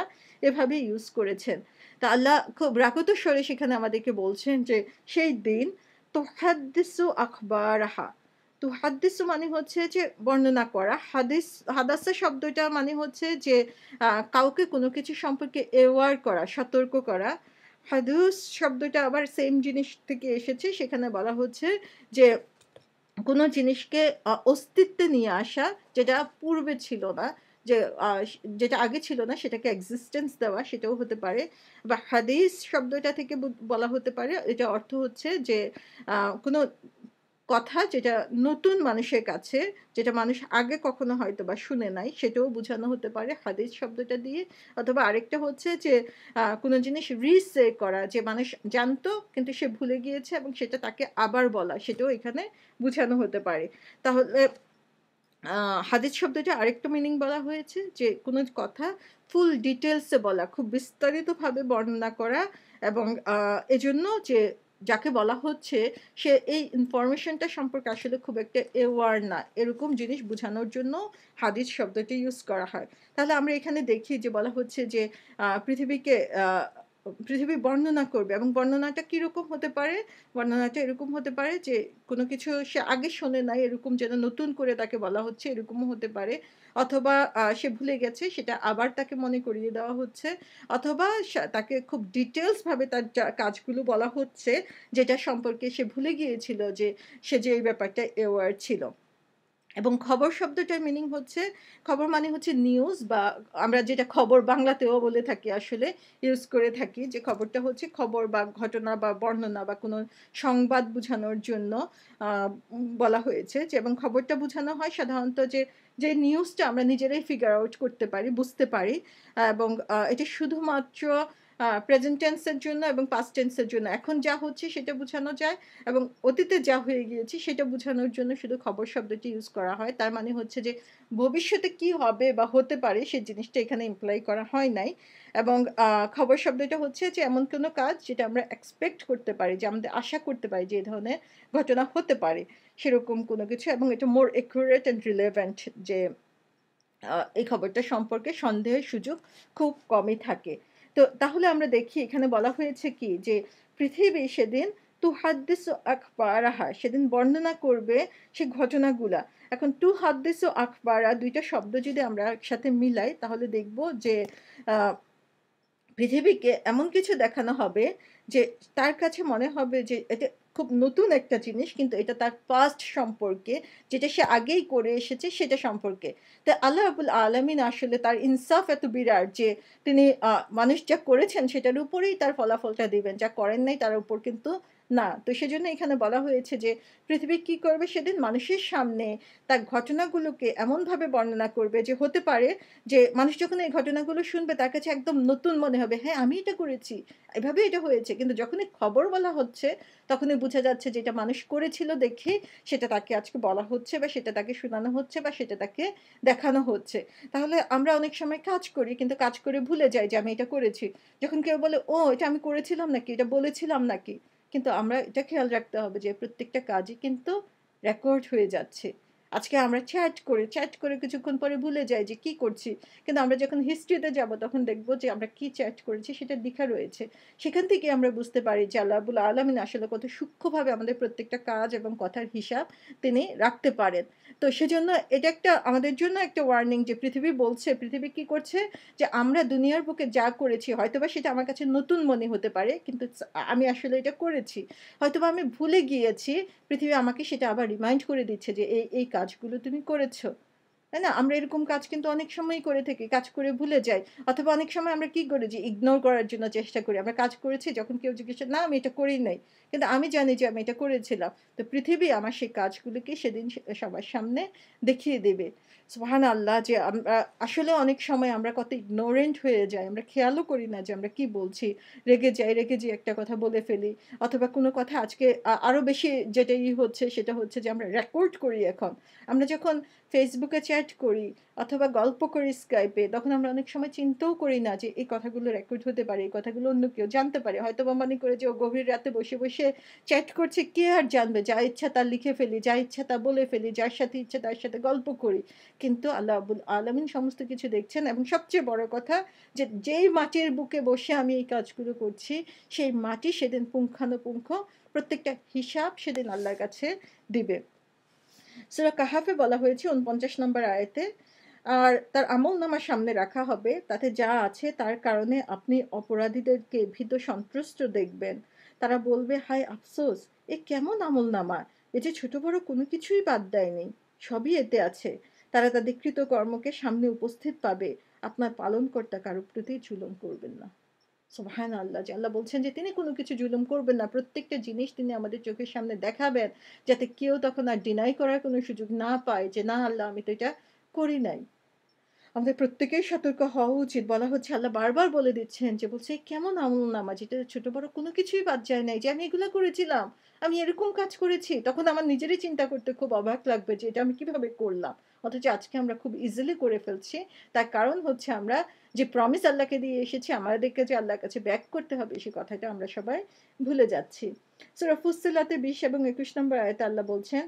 এভাবে ইউজ করেছেন। তা আল্লাহ খুব রাগত স্বরে সেখানে আমাদেরকে বলছেন যে সেই দিন তুহাদ্দিসু আখবারাহা। তুহাদ্দিসু মানে হচ্ছে যে বর্ণনা করা। হাদাসা শব্দটা মানে হচ্ছে যে কাউকে কোনো কিছু সম্পর্কে অ্যাওয়ার করা, সতর্ক করা। হাদুস শব্দটা আবার সেম জিনিস থেকে এসেছে। সেখানে বলা হচ্ছে যে কোনো জিনিসকে অস্তিত্বে নিয়ে আসা, যেটা পূর্বে ছিল না, যে যেটা আগে ছিল না সেটাকে এক্সিস্টেন্স দেওয়া, সেটাও হতে পারে। বা হাদিস শব্দটা থেকে বলা হতে পারে, এটা অর্থ হচ্ছে যে কোনো কথা যেটা নতুন মানুষের কাছে, যেটা মানুষ আগে কখনো হয়তোবা শুনে নাই, সেটাও বোঝানো হতে পারে হাদিস শব্দটা দিয়ে। অথবা আরেকটা হচ্ছে যে কোনো জিনিস রি-সে করা, যে মানুষ জানতো কিন্তু সে ভুলে গিয়েছে এবং সেটা তাকে আবার বলা, সেটাও এখানে বুঝানো হতে পারে। তাহলে হাদিস শব্দটা আরেকটা মিনিং বলা হয়েছে যে কোনো কথা ফুল ডিটেইলস এ বলা, খুব বিস্তারিতভাবে বর্ণনা করা, এবং এজন্য যে যাকে বলা হচ্ছে সে এই ইনফরমেশনটা সম্পর্কে আসলে খুব একটা অ্যাওয়ার না, এরকম জিনিস বোঝানোর জন্য হাদিস শব্দটি ইউজ করা হয়। তাহলে আমরা এখানে দেখি যে বলা হচ্ছে যে পৃথিবীকে পৃথিবী বর্ণনা করবে এবং বর্ণনাটা কিরকম হতে পারে? বর্ণনাটা এরকম হতে পারে যে কোনো কিছু সে আগে শোনে নাই এরকম যেন নতুন করে তাকে বলা হচ্ছে এরকমও হতে পারে। অথবা সে ভুলে গেছে সেটা আবার তাকে মনে করিয়ে দেওয়া হচ্ছে। অথবা তাকে খুব ডিটেইলস ভাবে তার কাজগুলো বলা হচ্ছে যেটা সম্পর্কে সে ভুলে গিয়েছিল যে সে যে এই ব্যাপারটা অ্যাওয়ার ছিল। এবং খবর শব্দটার মিনিং হচ্ছে, খবর মানে হচ্ছে নিউজ বা আমরা যেটা খবর বাংলাতেও বলে থাকি আসলে ইউজ করে থাকি যে খবরটা হচ্ছে খবর বা ঘটনা বা বর্ণনা বা কোনো সংবাদ বোঝানোর জন্য আ বলা হয়েছে যে এবং খবরটা বোঝানো হয় সাধারণত যে নিউজটা আমরা নিজেরাই ফিগার আউট করতে পারি, বুঝতে পারি এবং এটা শুধুমাত্র প্রেজেন্ট টেন্স এর জন্য এবং পাস্ট টেন্স এর জন্য। এখন যা হচ্ছে সেটা বোঝানো যায় এবং অতীতে যা হয়ে গিয়েছে সেটা বোঝানোর জন্য শুধু খবর শব্দটি ইউজ করা হয়। তার মানে হচ্ছে যে ভবিষ্যতে কি হবে বা হতে পারে সেই জিনিসটা এখানে ইমপ্লাই করা হয় নাই। এবং খবর শব্দটা হচ্ছে যে এমন কোনো কাজ যেটা আমরা এক্সপেক্ট করতে পারি যে আমাদের আশা করতে পারি যে এ ধরনের ঘটনা হতে পারে। সেরকম কোনো কিছু এবং এটা মোর অ্যাকুরেট অ্যান্ড রিলেভেন্ট যে এই খবরটা সম্পর্কে সন্দেহের সুযোগ খুব কমই থাকে। তো তাহলে আমরা দেখি এখানে বলা হয়েছে কি যে পৃথিবী সেদিন তুহাদ্দিসু আখবারাহা সেদিন বর্ণনা করবে সে ঘটনাগুলা। এখন তুহাদ্দিসু আখবারা ২ টা শব্দ যদি আমরা একসাথে মিলাই তাহলে দেখব যে আ পৃথিবীকে এমন কিছু দেখানো হবে যে তার কাছে মনে হবে যে এটা খুব নতুন একটা জিনিস কিন্তু এটা তার পাস্ট সম্পর্কে যেটা সে আগেই করে এসেছে সেটা সম্পর্কে। তো আল্লাহ রাব্বুল আলামিন আসলে তার ইনসাফ এত বিরাট যে তিনি মানুষ যা করেছেন সেটার উপরেই তার ফলাফলটা দিবেন। যা করেন নাই তার উপর কিন্তু না। তো সেজন্য এখানে বলা হয়েছে যে পৃথিবী কি করবে সেদিন মানুষের সামনে তার ঘটনাগুলোকে এমনভাবে বর্ণনা করবে যে হতে পারে যে মানুষ যখন এই ঘটনাগুলো শুনবে তার কাছে একদম নতুন মনে হবে। হ্যাঁ, আমি এটা করেছি। এভাবে এটা হয়েছে। কিন্তু যখনই খবর বলা হচ্ছে, তখনই বুঝা যাচ্ছে যে এটা মানুষ করেছিল দেখেই সেটা তাকে আজকে বলা হচ্ছে বা সেটা তাকে শোনানো হচ্ছে বা সেটা তাকে দেখানো হচ্ছে। তাহলে আমরা অনেক সময় কাজ করি কিন্তু কাজ করে ভুলে যাই যে আমি এটা করেছি। যখন কেউ বলে, "ও এটা আমি করেছিলাম নাকি? এটা বলেছিলাম নাকি?" কিন্তু আমরা এটা খেয়াল রাখতে হবে যে প্রত্যেকটা কাজই কিন্তু রেকর্ড হয়ে যাচ্ছে। আজকে আমরা চ্যাট করে কিছুক্ষণ পরে ভুলে যাই যে কি করছি। কিন্তু আমরা যখন হিস্ট্রিতে যাব তখন দেখব যে আমরা কি চ্যাট করেছি সেটা লিখা রয়েছে। সেখান থেকে আমরা বুঝতে পারি যে আল্লাহ রাব্বুল আলামিন আসলে কত সূক্ষ্মভাবে আমাদের প্রত্যেকটা কাজ এবং কথার হিসাব তিনি রাখতে পারেন। তো সেজন্য এটা একটা আমাদের জন্য একটা ওয়ার্নিং যে পৃথিবী বলছে, পৃথিবী কি করছে? যে আমরা দুনিয়ার বুকে যা করেছি হয়তোবা সেটা আমার কাছে নতুন মনে হতে পারে। কিন্তু আমি আসলে এটা করেছি। হয়তোবা আমি ভুলে গিয়েছি। পৃথিবী আমাকে সেটা আবার রিমাইন্ড করে দিচ্ছে যে এই কাজগুলো তুমি করেছো। তাই না? আমরা এরকম কাজ কিন্তু অনেক সময়ই করে থাকি। কাজ করে ভুলে যাই। অথবা অনেক সময় আমরা কি করি যে ইগনোর করার জন্য চেষ্টা করি। আমরা কাজ করেছি যখন কেউ জিজ্ঞেস করে, "না আমি এটা করি নাই।" কিন্তু আমি জানি যে আমি এটা করেছিলাম। তো পৃথিবী আমার সেই কাজগুলোকে সেদিন সবার সামনে দেখিয়ে দেবে। সুবহানাল্লাহ যে আমরা আসলে অনেক সময় আমরা কত ইগনোরেন্ট হয়ে যাই। আমরা খেয়ালও করি না যে আমরা কি বলছি। রেগে যেয়ে একটা কথা বলে ফেলি। অথবা কোনো কথা আজকে আরো বেশি যেটা হচ্ছে সেটা হচ্ছে যে আমরা রেকর্ড করি এখন। আমরা যখন Facebook এ চ্যাট করি অথবা গল্প করি Skype এ, তখন আমরা অনেক সময় চিন্তাও করি না যে এই কথাগুলো রেকর্ড হতে পারে, এই কথাগুলো অন্য কেউ জানতে পারে। হয়তোবা মনে করে যে ও গভীর রাতে বসে চ্যাট করছে, কে আর জানবে? যা ইচ্ছা তা লিখে ফেলি, যা ইচ্ছা তা বলে ফেলি, যার সাথে ইচ্ছা তার সাথে গল্প করি। কিন্তু আল্লাহ রাব্বুল আলামিন সমস্ত কিছু দেখছেন এবং সবচেয়ে বড় কথা যে যেই মাটির বুকে বসে আমি এই কাজগুলো করছি, সেই মাটি সেদিন পুঙ্খানুপুঙ্খ প্রত্যেকটা হিসাব সেদিন আল্লাহর কাছে দিবে। সূরা কাহাফে বলা হয়েছে ৪৯ নম্বর আয়াতে, আর তার আমলনামা সামনে রাখা হবে। তাতে যা আছে তার কারণে আপনি অপরাধীদেরকে ভীত সন্ত্রস্ত দেখবেন। তারা বলবে, হায় আফসোস! এ কেমন আমলনামা? এ যে ছোট বড় কোনো কিছুই বাদ দেয়নি। সবই এতে আছে। তারা তাদের কৃতকর্মকে সামনে উপস্থিত পাবে। আপনার পালনকর্তা কারো প্রতি জুলুম করবেন না। সুবহানাল্লাহ! যে আল্লাহ বলছেন যে তিনি কোন কিছু জুলুম করবেন না। প্রত্যেকটা জিনিস তিনি আমাদের চোখের সামনে দেখাবেন। যাতে কেউ তখন আর ডিনাই করার কোন সুযোগ না পায় যে, "না আল্লাহ আমি তো এটা করি নাই।" আমাদের প্রত্যেকের সতর্ক হওয়া উচিত। বলা হচ্ছে আল্লাহ বারবার বলে দিচ্ছেন যে বলছে, "কেমন আমলনামা যেটা ছোট বড় কোনো কিছুই বাদ যায় নাই যে আমি এগুলা করেছিলাম। আমি এরকম কাজ করেছি।" তখন আমার নিজেরই চিন্তা করতে খুব অবাক লাগবে যে এটা আমি কিভাবে করলাম। অথচ আজকে আমরা খুব ইজিলি করে ফেলছি। তার কারণ হচ্ছে আমরা যে প্রমিস আল্লাহকে দিয়ে এসেছি আমাদেরকে যে আল্লাহর কাছে ব্যাক করতে হবে সে কথাটা আমরা সবাই ভুলে যাচ্ছি। সূরা ফুssiলাতে ২০ এবং ২১ নম্বর আয়াতে আল্লাহ বলছেন,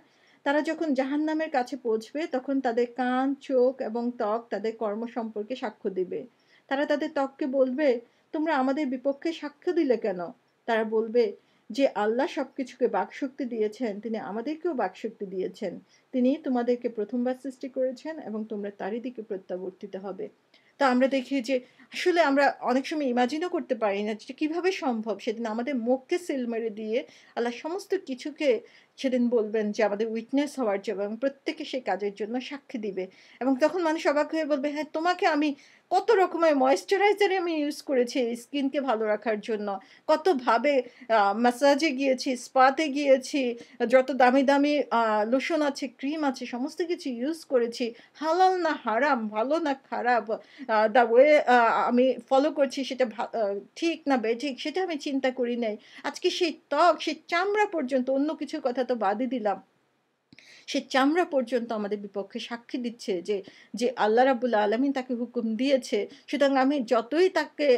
তারা যখন জাহান্নামের কাছে পৌঁছবে তখন তাদের কান, চোখ এবং ত্বক তাদের কর্ম সম্পর্কে সাক্ষ্য দিবে। তারা তাদের ত্বককে বলবে, তোমরা আমাদের বিপক্ষে সাক্ষ্য দিলে কেন? তারা বলবে যে আল্লাহ সবকিছুকে বাকশক্তি দিয়েছেন, তিনি আমাদেরকেও বাকশক্তি দিয়েছেন। তিনি তোমাদেরকে প্রথমবার সৃষ্টি করেছেন এবং তোমরা তারই দিকে প্রত্যাবর্তিত হবে। তো আমরা দেখি যে আসলে আমরা অনেক সময় ইমাজিনও করতে পারি না যে কিভাবে সম্ভব। সেদিন আমাদের মুখকে সিল মেরে দিয়ে আল্লাহ সমস্ত কিছুকে সেদিন বলবেন যে আমাদের উইটনেস হওয়ার জন্য, এবং প্রত্যেকে সেই কাজের জন্য সাক্ষী দিবে। এবং তখন মানুষ অবাক হয়ে বলবে, হ্যাঁ, তোমাকে আমি কত রকমের ময়েশ্চারাইজার আমি ইউজ করেছি স্কিনকে ভালো রাখার জন্য, কতভাবে ম্যাসাজে গিয়েছি, স্পাতে গিয়েছি, যত দামি দামি লোশন আছে, ক্রিম আছে, সমস্ত কিছু ইউজ করেছি। হালাল না হারাম, ভালো না খারাপ, দ্য ওয়ে আমি ফলো করছি সেটা ঠিক না বেঠিক সেটা আমি চিন্তা করি নাই। আজকে সেই ত্বক, সেই চামড়া পর্যন্ত, অন্য কিছুর কথা তো বাদই দিলাম, সে চামড়া পর্যন্ত আমাদের বিপক্ষে সাক্ষী দিচ্ছে যে যে আল্লাহ রাব্বুল আলামিন তাকে হুকুম দিয়েছে। সুতরাং আমি যতই তাকে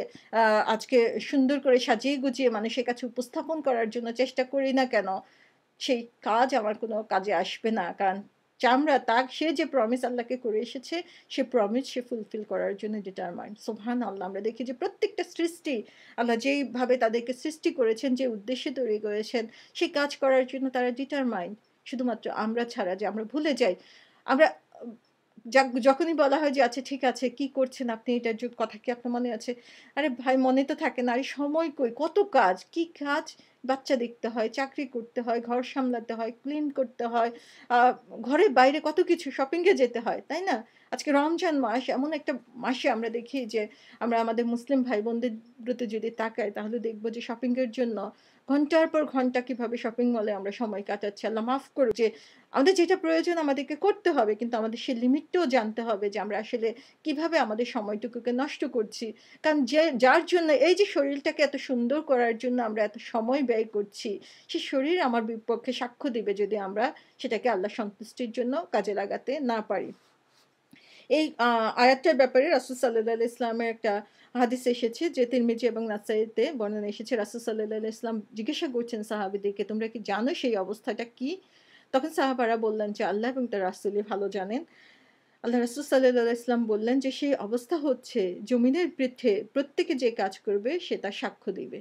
আজকে সুন্দর করে সাজিয়ে গুজিয়ে মানুষের কাছে উপস্থাপন করার জন্য চেষ্টা করি না কেন, সেই কাজ আমার কোনো কাজে আসবে না। কারণ চামড়া সে যে প্রমিস আল্লাহকে করে এসেছে, সে প্রমিস সে ফুলফিল করার জন্য ডিটারমাইন্ড। সুবহানাল্লাহ। আমরা দেখি যে প্রত্যেকটা সৃষ্টি আল্লাহ যেইভাবে তাদেরকে সৃষ্টি করেছেন, যে উদ্দেশ্যে তৈরি করেছেন, সেই কাজ করার জন্য তারা ডিটারমাইন্ড। শুধুমাত্র আমরা ছাড়া, যে আমরা ভুলে যাই। আমরা যখনই বলা হয় যে আচ্ছা ঠিক আছে, কি করছেন আপনি, এটার কথা কি আপনার মনে আছে? আরে ভাই, মনে তো থাকে না। আরে সময় কই? কত কাজ, কি কাজ! বাচ্চা দেখতে হয়, চাকরি করতে হয়, ঘর সামলাতে হয়, ক্লিন করতে হয়, আ ঘরের বাইরে কত কিছু, শপিং এ যেতে হয়, তাই না? আজকে রমজান মাস, এমন একটা মাসে আমরা দেখি যে আমরা আমাদের মুসলিম ভাই-বোনদের প্রতি যদি তাকাই, তাহলে দেখব যে শপিং এর জন্য ঘন্টার পর ঘন্টা কিভাবে শপিং মলে আমরা সময় কাটাচ্ছি। আল্লাহ মাফ করুক। যে আমাদের যেটা প্রয়োজন আমাদেরকে করতে হবে, কিন্তু আমাদের সেই লিমিটটাও জানতে হবে যে আমরা আসলে কিভাবে আমাদের সময়টুকুকে নষ্ট করছি। কারণ যার জন্য এই যে শরীরটাকে এত সুন্দর করার জন্য আমরা এত সময় ব্যয় করছি, সেই শরীর আমার বিপক্ষে সাক্ষ্য দিবে যদি আমরা সেটাকে আল্লাহ সন্তুষ্টির জন্য কাজে লাগাতে না পারি। এই আয়াতটার ব্যাপারে রাসূল সাল্লাল্লাহু আলাইহি ইসলামের একটা হাদিস এসেছে, যে তিরমিজি এবং নাসাইতে বর্ণনা এসেছে। রাসূল সাল্লাল্লাহু আলাইহি ইসলাম জিজ্ঞাসা করছেন সাহাবীদেরকে, তোমরা কি জানো সেই অবস্থাটা কি? তখন সাহাবারা বললেন যে আল্লাহ এবং তার রাসূলই ভালো জানেন। আল্লাহ রাসূল সাল্লাল্লাহু আলাইহি ওয়াসাল্লাম বললেন যে সেই অবস্থা হচ্ছে জমিনের পৃষ্ঠে প্রত্যেকে যে কাজ করবে সে তার সাক্ষ্য দিবে।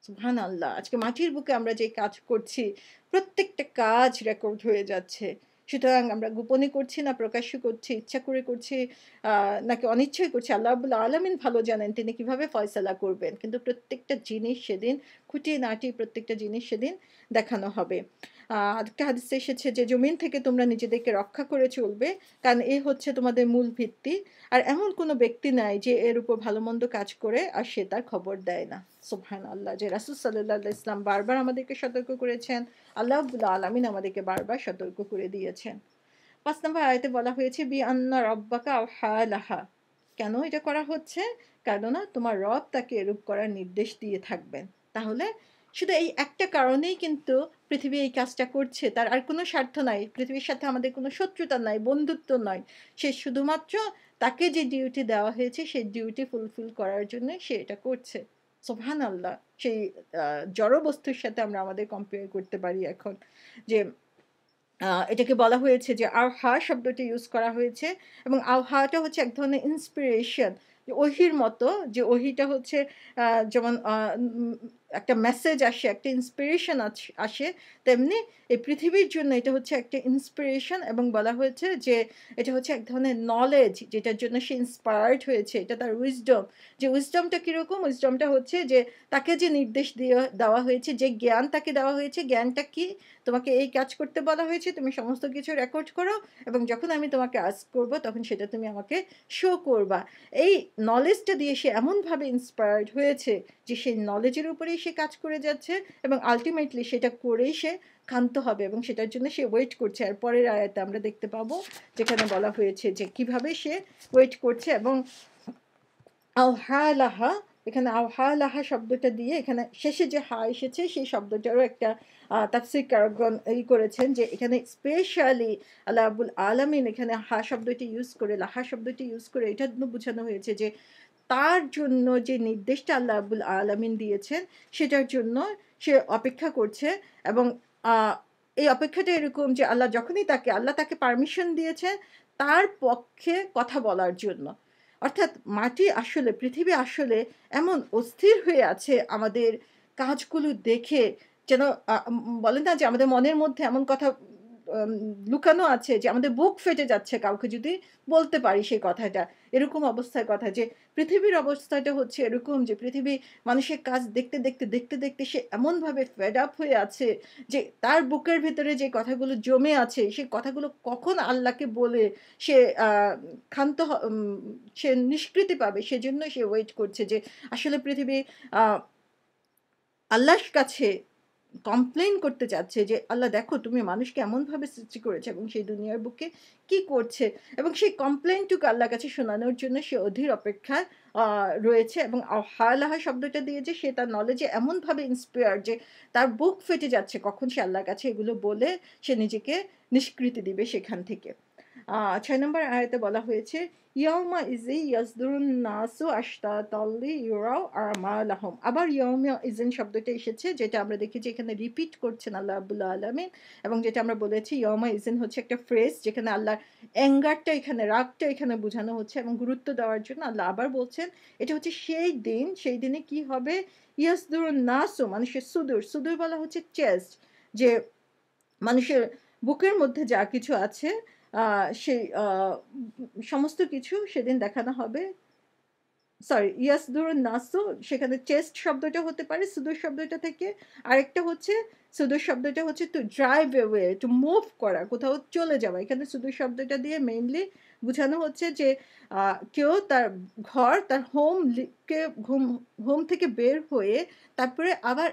সুবহানাল্লাহ। আজকে মাটির বুকে আমরা যে কাজ করছি, প্রত্যেকটা কাজ রেকর্ড হয়ে যাচ্ছে। সুতরাং আমরা গোপনে করছি না প্রকাশ্য করছি, ইচ্ছা করে করছি আ নাকি অনিচ্ছায় করছি, আল্লাহ রাব্বুল আলামিন ভালো জানেন তিনি কিভাবে ফয়সালা করবেন। কিন্তু প্রত্যেকটা জিনিস সেদিন খুঁটিনাটি প্রত্যেকটা জিনিস সেদিন দেখানো হবে। আরেকটা হাদিসে এসেছে যে জমিন থেকে তোমরা নিজেদেরকে রক্ষা করে চলবে। কারণ এ হচ্ছে তোমাদের মূল ভিত্তি। আর এমন কোনো ব্যক্তি নাই যে এর উপর ভালো-মন্দ কাজ করে আর সে তার খবর দেয় না। সুবহানাল্লাহ। যে রাসূল সাল্লাল্লাহু আলাইহি ওয়াসাল্লাম বারবার আমাদেরকে সতর্ক করেছেন। আল্লাহ রাব্বুল আলামিন আমাদেরকে বারবার সতর্ক করে দিয়েছেন। ৫ নম্বর আয়াতে বলা হয়েছে বিআন্না রাব্বাকা আওহা লাহা। কেন এটা করা হচ্ছে? কেননা তোমার রব তাকে এরূপ করার নির্দেশ দিয়ে থাকবেন। তাহলে শুধু এই একটা কারণেই কিন্তু পৃথিবী এই কাজটা করছে। তার আর কোনো স্বার্থ নাই। পৃথিবীর সাথে আমাদের কোনো শত্রুতা নাই, বন্ধুত্ব নয়। সে শুধুমাত্র তাকে যে ডিউটি দেওয়া হয়েছে সেই ডিউটি ফুলফিল করার জন্য সে এটা করছে। সুবহানাল্লাহ। সেই আ জড় বস্তুর সাথে আমরা আমাদের কম্পেয়ার করতে পারি এখন। যে এটাকে বলা হয়েছে যে আওহা শব্দটি ইউজ করা হয়েছে, এবং আওহাটা হচ্ছে এক ধরনের ইন্সপিরেশন। যে ওহির মতো, যে ওহিটা হচ্ছে যেমন একটা মেসেজ আসে, একটা ইন্সপিরেশন আসে, তেমনি এই পৃথিবীর জন্য এটা হচ্ছে একটা ইন্সপিরেশন, এবং বলা হয়েছে যে এটা হচ্ছে এক ধরনের নলেজ যেটার জন্য সে ইন্সপায়ার্ড হয়েছে। এটা তার উইজডম। যে উইজডমটা কিরকম? উইজডমটা হচ্ছে যে তাকে যে নির্দেশ দেওয়া হয়েছে, যে জ্ঞান তাকে দেওয়া হয়েছে, জ্ঞানটা কি? তোমাকে এই কাজ করতে বলা হয়েছে, তুমি সমস্ত কিছু রেকর্ড করো, এবং যখন আমি তোমাকে আস্ক করব তখন সেটা তুমি আমাকে শো করবা। এই নলেজটা দিয়ে সে এমনভাবে ইন্সপায়ার্ড হয়েছে যে সেই নলেজের উপরেই সে কাজ করে যাচ্ছে, এবং আল্টিমেটলি সেটা করেই সে ক্ষান্ত হবে, এবং সেটার জন্য সে ওয়েট করছে। আর পরের আয়াতে আমরা দেখতে পাবো যেখানে বলা হয়েছে যে কিভাবে সে ওয়েট করছে। এবং আওহা লাহা, এখানে আওহা লাহা শব্দটা দিয়ে এখানে শেষে যে হা এসেছে সেই শব্দটারও একটা তাফসীরকারগণ করেছেন যে এখানে স্পেশালি আল্লাহ রাব্বুল আলামিন এখানে হা শব্দটি ইউজ করে, লাহা শব্দটি ইউজ করে এটা বোঝানো হয়েছে যে তার জন্য যে নির্দেশটা আল্লাহ রাব্বুল আলামিন দিয়েছেন সেটার জন্য সে অপেক্ষা করছে। এবং আ এই অপেক্ষাটা এরকম যে আল্লাহ তাকে পারমিশন দিয়েছেন তার পক্ষে কথা বলার জন্য। অর্থাৎ মাটি আসলে, পৃথিবী আসলে এমন অস্থির হয়ে আছে আমাদের কাজগুলো দেখে, যেন বলে না যে আমাদের মনের মধ্যে এমন কথা আম লুকানো আছে যে আমাদের বুক ফেটে যাচ্ছে কাউকে যদি বলতে পারি সেই কথাটা। এরকম অবস্থার কথা যে পৃথিবীর অবস্থাটা হচ্ছে এরকম যে পৃথিবী মানুষের কাজ দেখতে সে এমনভাবে ফেড আপ হয়ে আছে যে তার বুকের ভেতরে যে কথাগুলো জমে আছে সেই কথাগুলো কখন আল্লাহকে বলে সে আ ক্ষান্ত সে নিষ্কৃতি পাবে সেজন্য সে ওয়েট করছে যে আসলে পৃথিবী আ আল্লাহর কাছে কমপ্লেইন করতে চাচ্ছে যে, "আল্লাহ দেখো তুমি মানুষকে এমনভাবে সৃষ্টি করেছো এবং সেই দুনিয়ার বুকে কি করছে?" এবং সেই কমপ্লেইনটুকু আল্লাহর কাছে শোনানোর জন্য সে অধীর অপেক্ষায় আ রয়েছে এবং হালাহা শব্দটা দিয়ে যে সে তার নলেজে এমনভাবে ইন্সপায়ার্ড যে তার বুক ফেটে যাচ্ছে কখন সে আল্লাহর কাছে এগুলো বলে সে নিজেকে নিষ্কৃতি দিবে সেখান থেকে। ৬ নম্বর আয়াতে বলা হয়েছে, ইয়াউমা ইযি ইয়াসদুরুন নাসু আশতাতাল লিইউরাউ আমালাহুম। আবার ইয়াউমা ইযিন শব্দটা এসেছে যেটা আমরা দেখেছি এখানে রিপিট করছেন আল্লাহ রাব্বুল আলামিন এবং যেটা আমরা বলেছি ইয়াউমা ইযিন হচ্ছে একটা ফ্রেজ যেখানে আল্লাহর অ্যাঙ্গারটা এখানে রাগটা এখানে বোঝানো হচ্ছে এবং গুরুত্ব দেওয়ার জন্য আল্লাহ আবার বলছেন এটা হচ্ছে সেই দিনে কি হবে ইয়াসদুরুন নাসু মানুষের সুদূর বলা হচ্ছে চেস্ট যে মানুষের বুকের মধ্যে যা কিছু আছে আ সেই সমস্ত কিছু সেদিন দেখানো হবে। সরি, ইয়াসদুরুন নাসু সেখানে চেস্ট শব্দটা হতে পারে সুদূর শব্দটা থেকে। আরেকটা হচ্ছে সুদূর শব্দটা হচ্ছে to drive away, to move করা, কোথাও চলে যাওয়া। এখানে সুদূর শব্দটা দিয়ে মেইনলি বুঝানো হচ্ছে যে কেউ তার ঘর, তার হোম থেকে বের হয়ে তারপরে আবার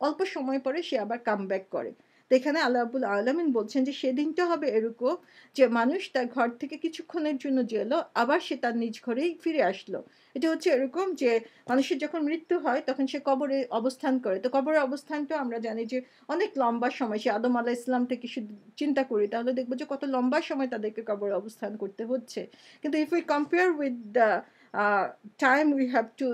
অল্প সময় পরে সে আবার কাম ব্যাক করে। তো এখানে আল্লাহ রাব্বুল আলামিন বলছেন যে সেদিনটা হবে এরকম যে মানুষ তার ঘর থেকে কিছুক্ষণের জন্য গেল, আবার সে তার নিজ ঘরেই ফিরে আসলো। এটা হচ্ছে এরকম যে মানুষের যখন মৃত্যু হয় তখন সে কবরে অবস্থান করে। তো কবরের অবস্থানটা আমরা জানি যে অনেক লম্বা সময়। সে আদম আলাইহিস সালাম থেকে চিন্তা করি তাহলে দেখব যে কত লম্বা সময় তাদেরকে কবরে অবস্থান করতে হচ্ছে। কিন্তু if we compare with the time we have to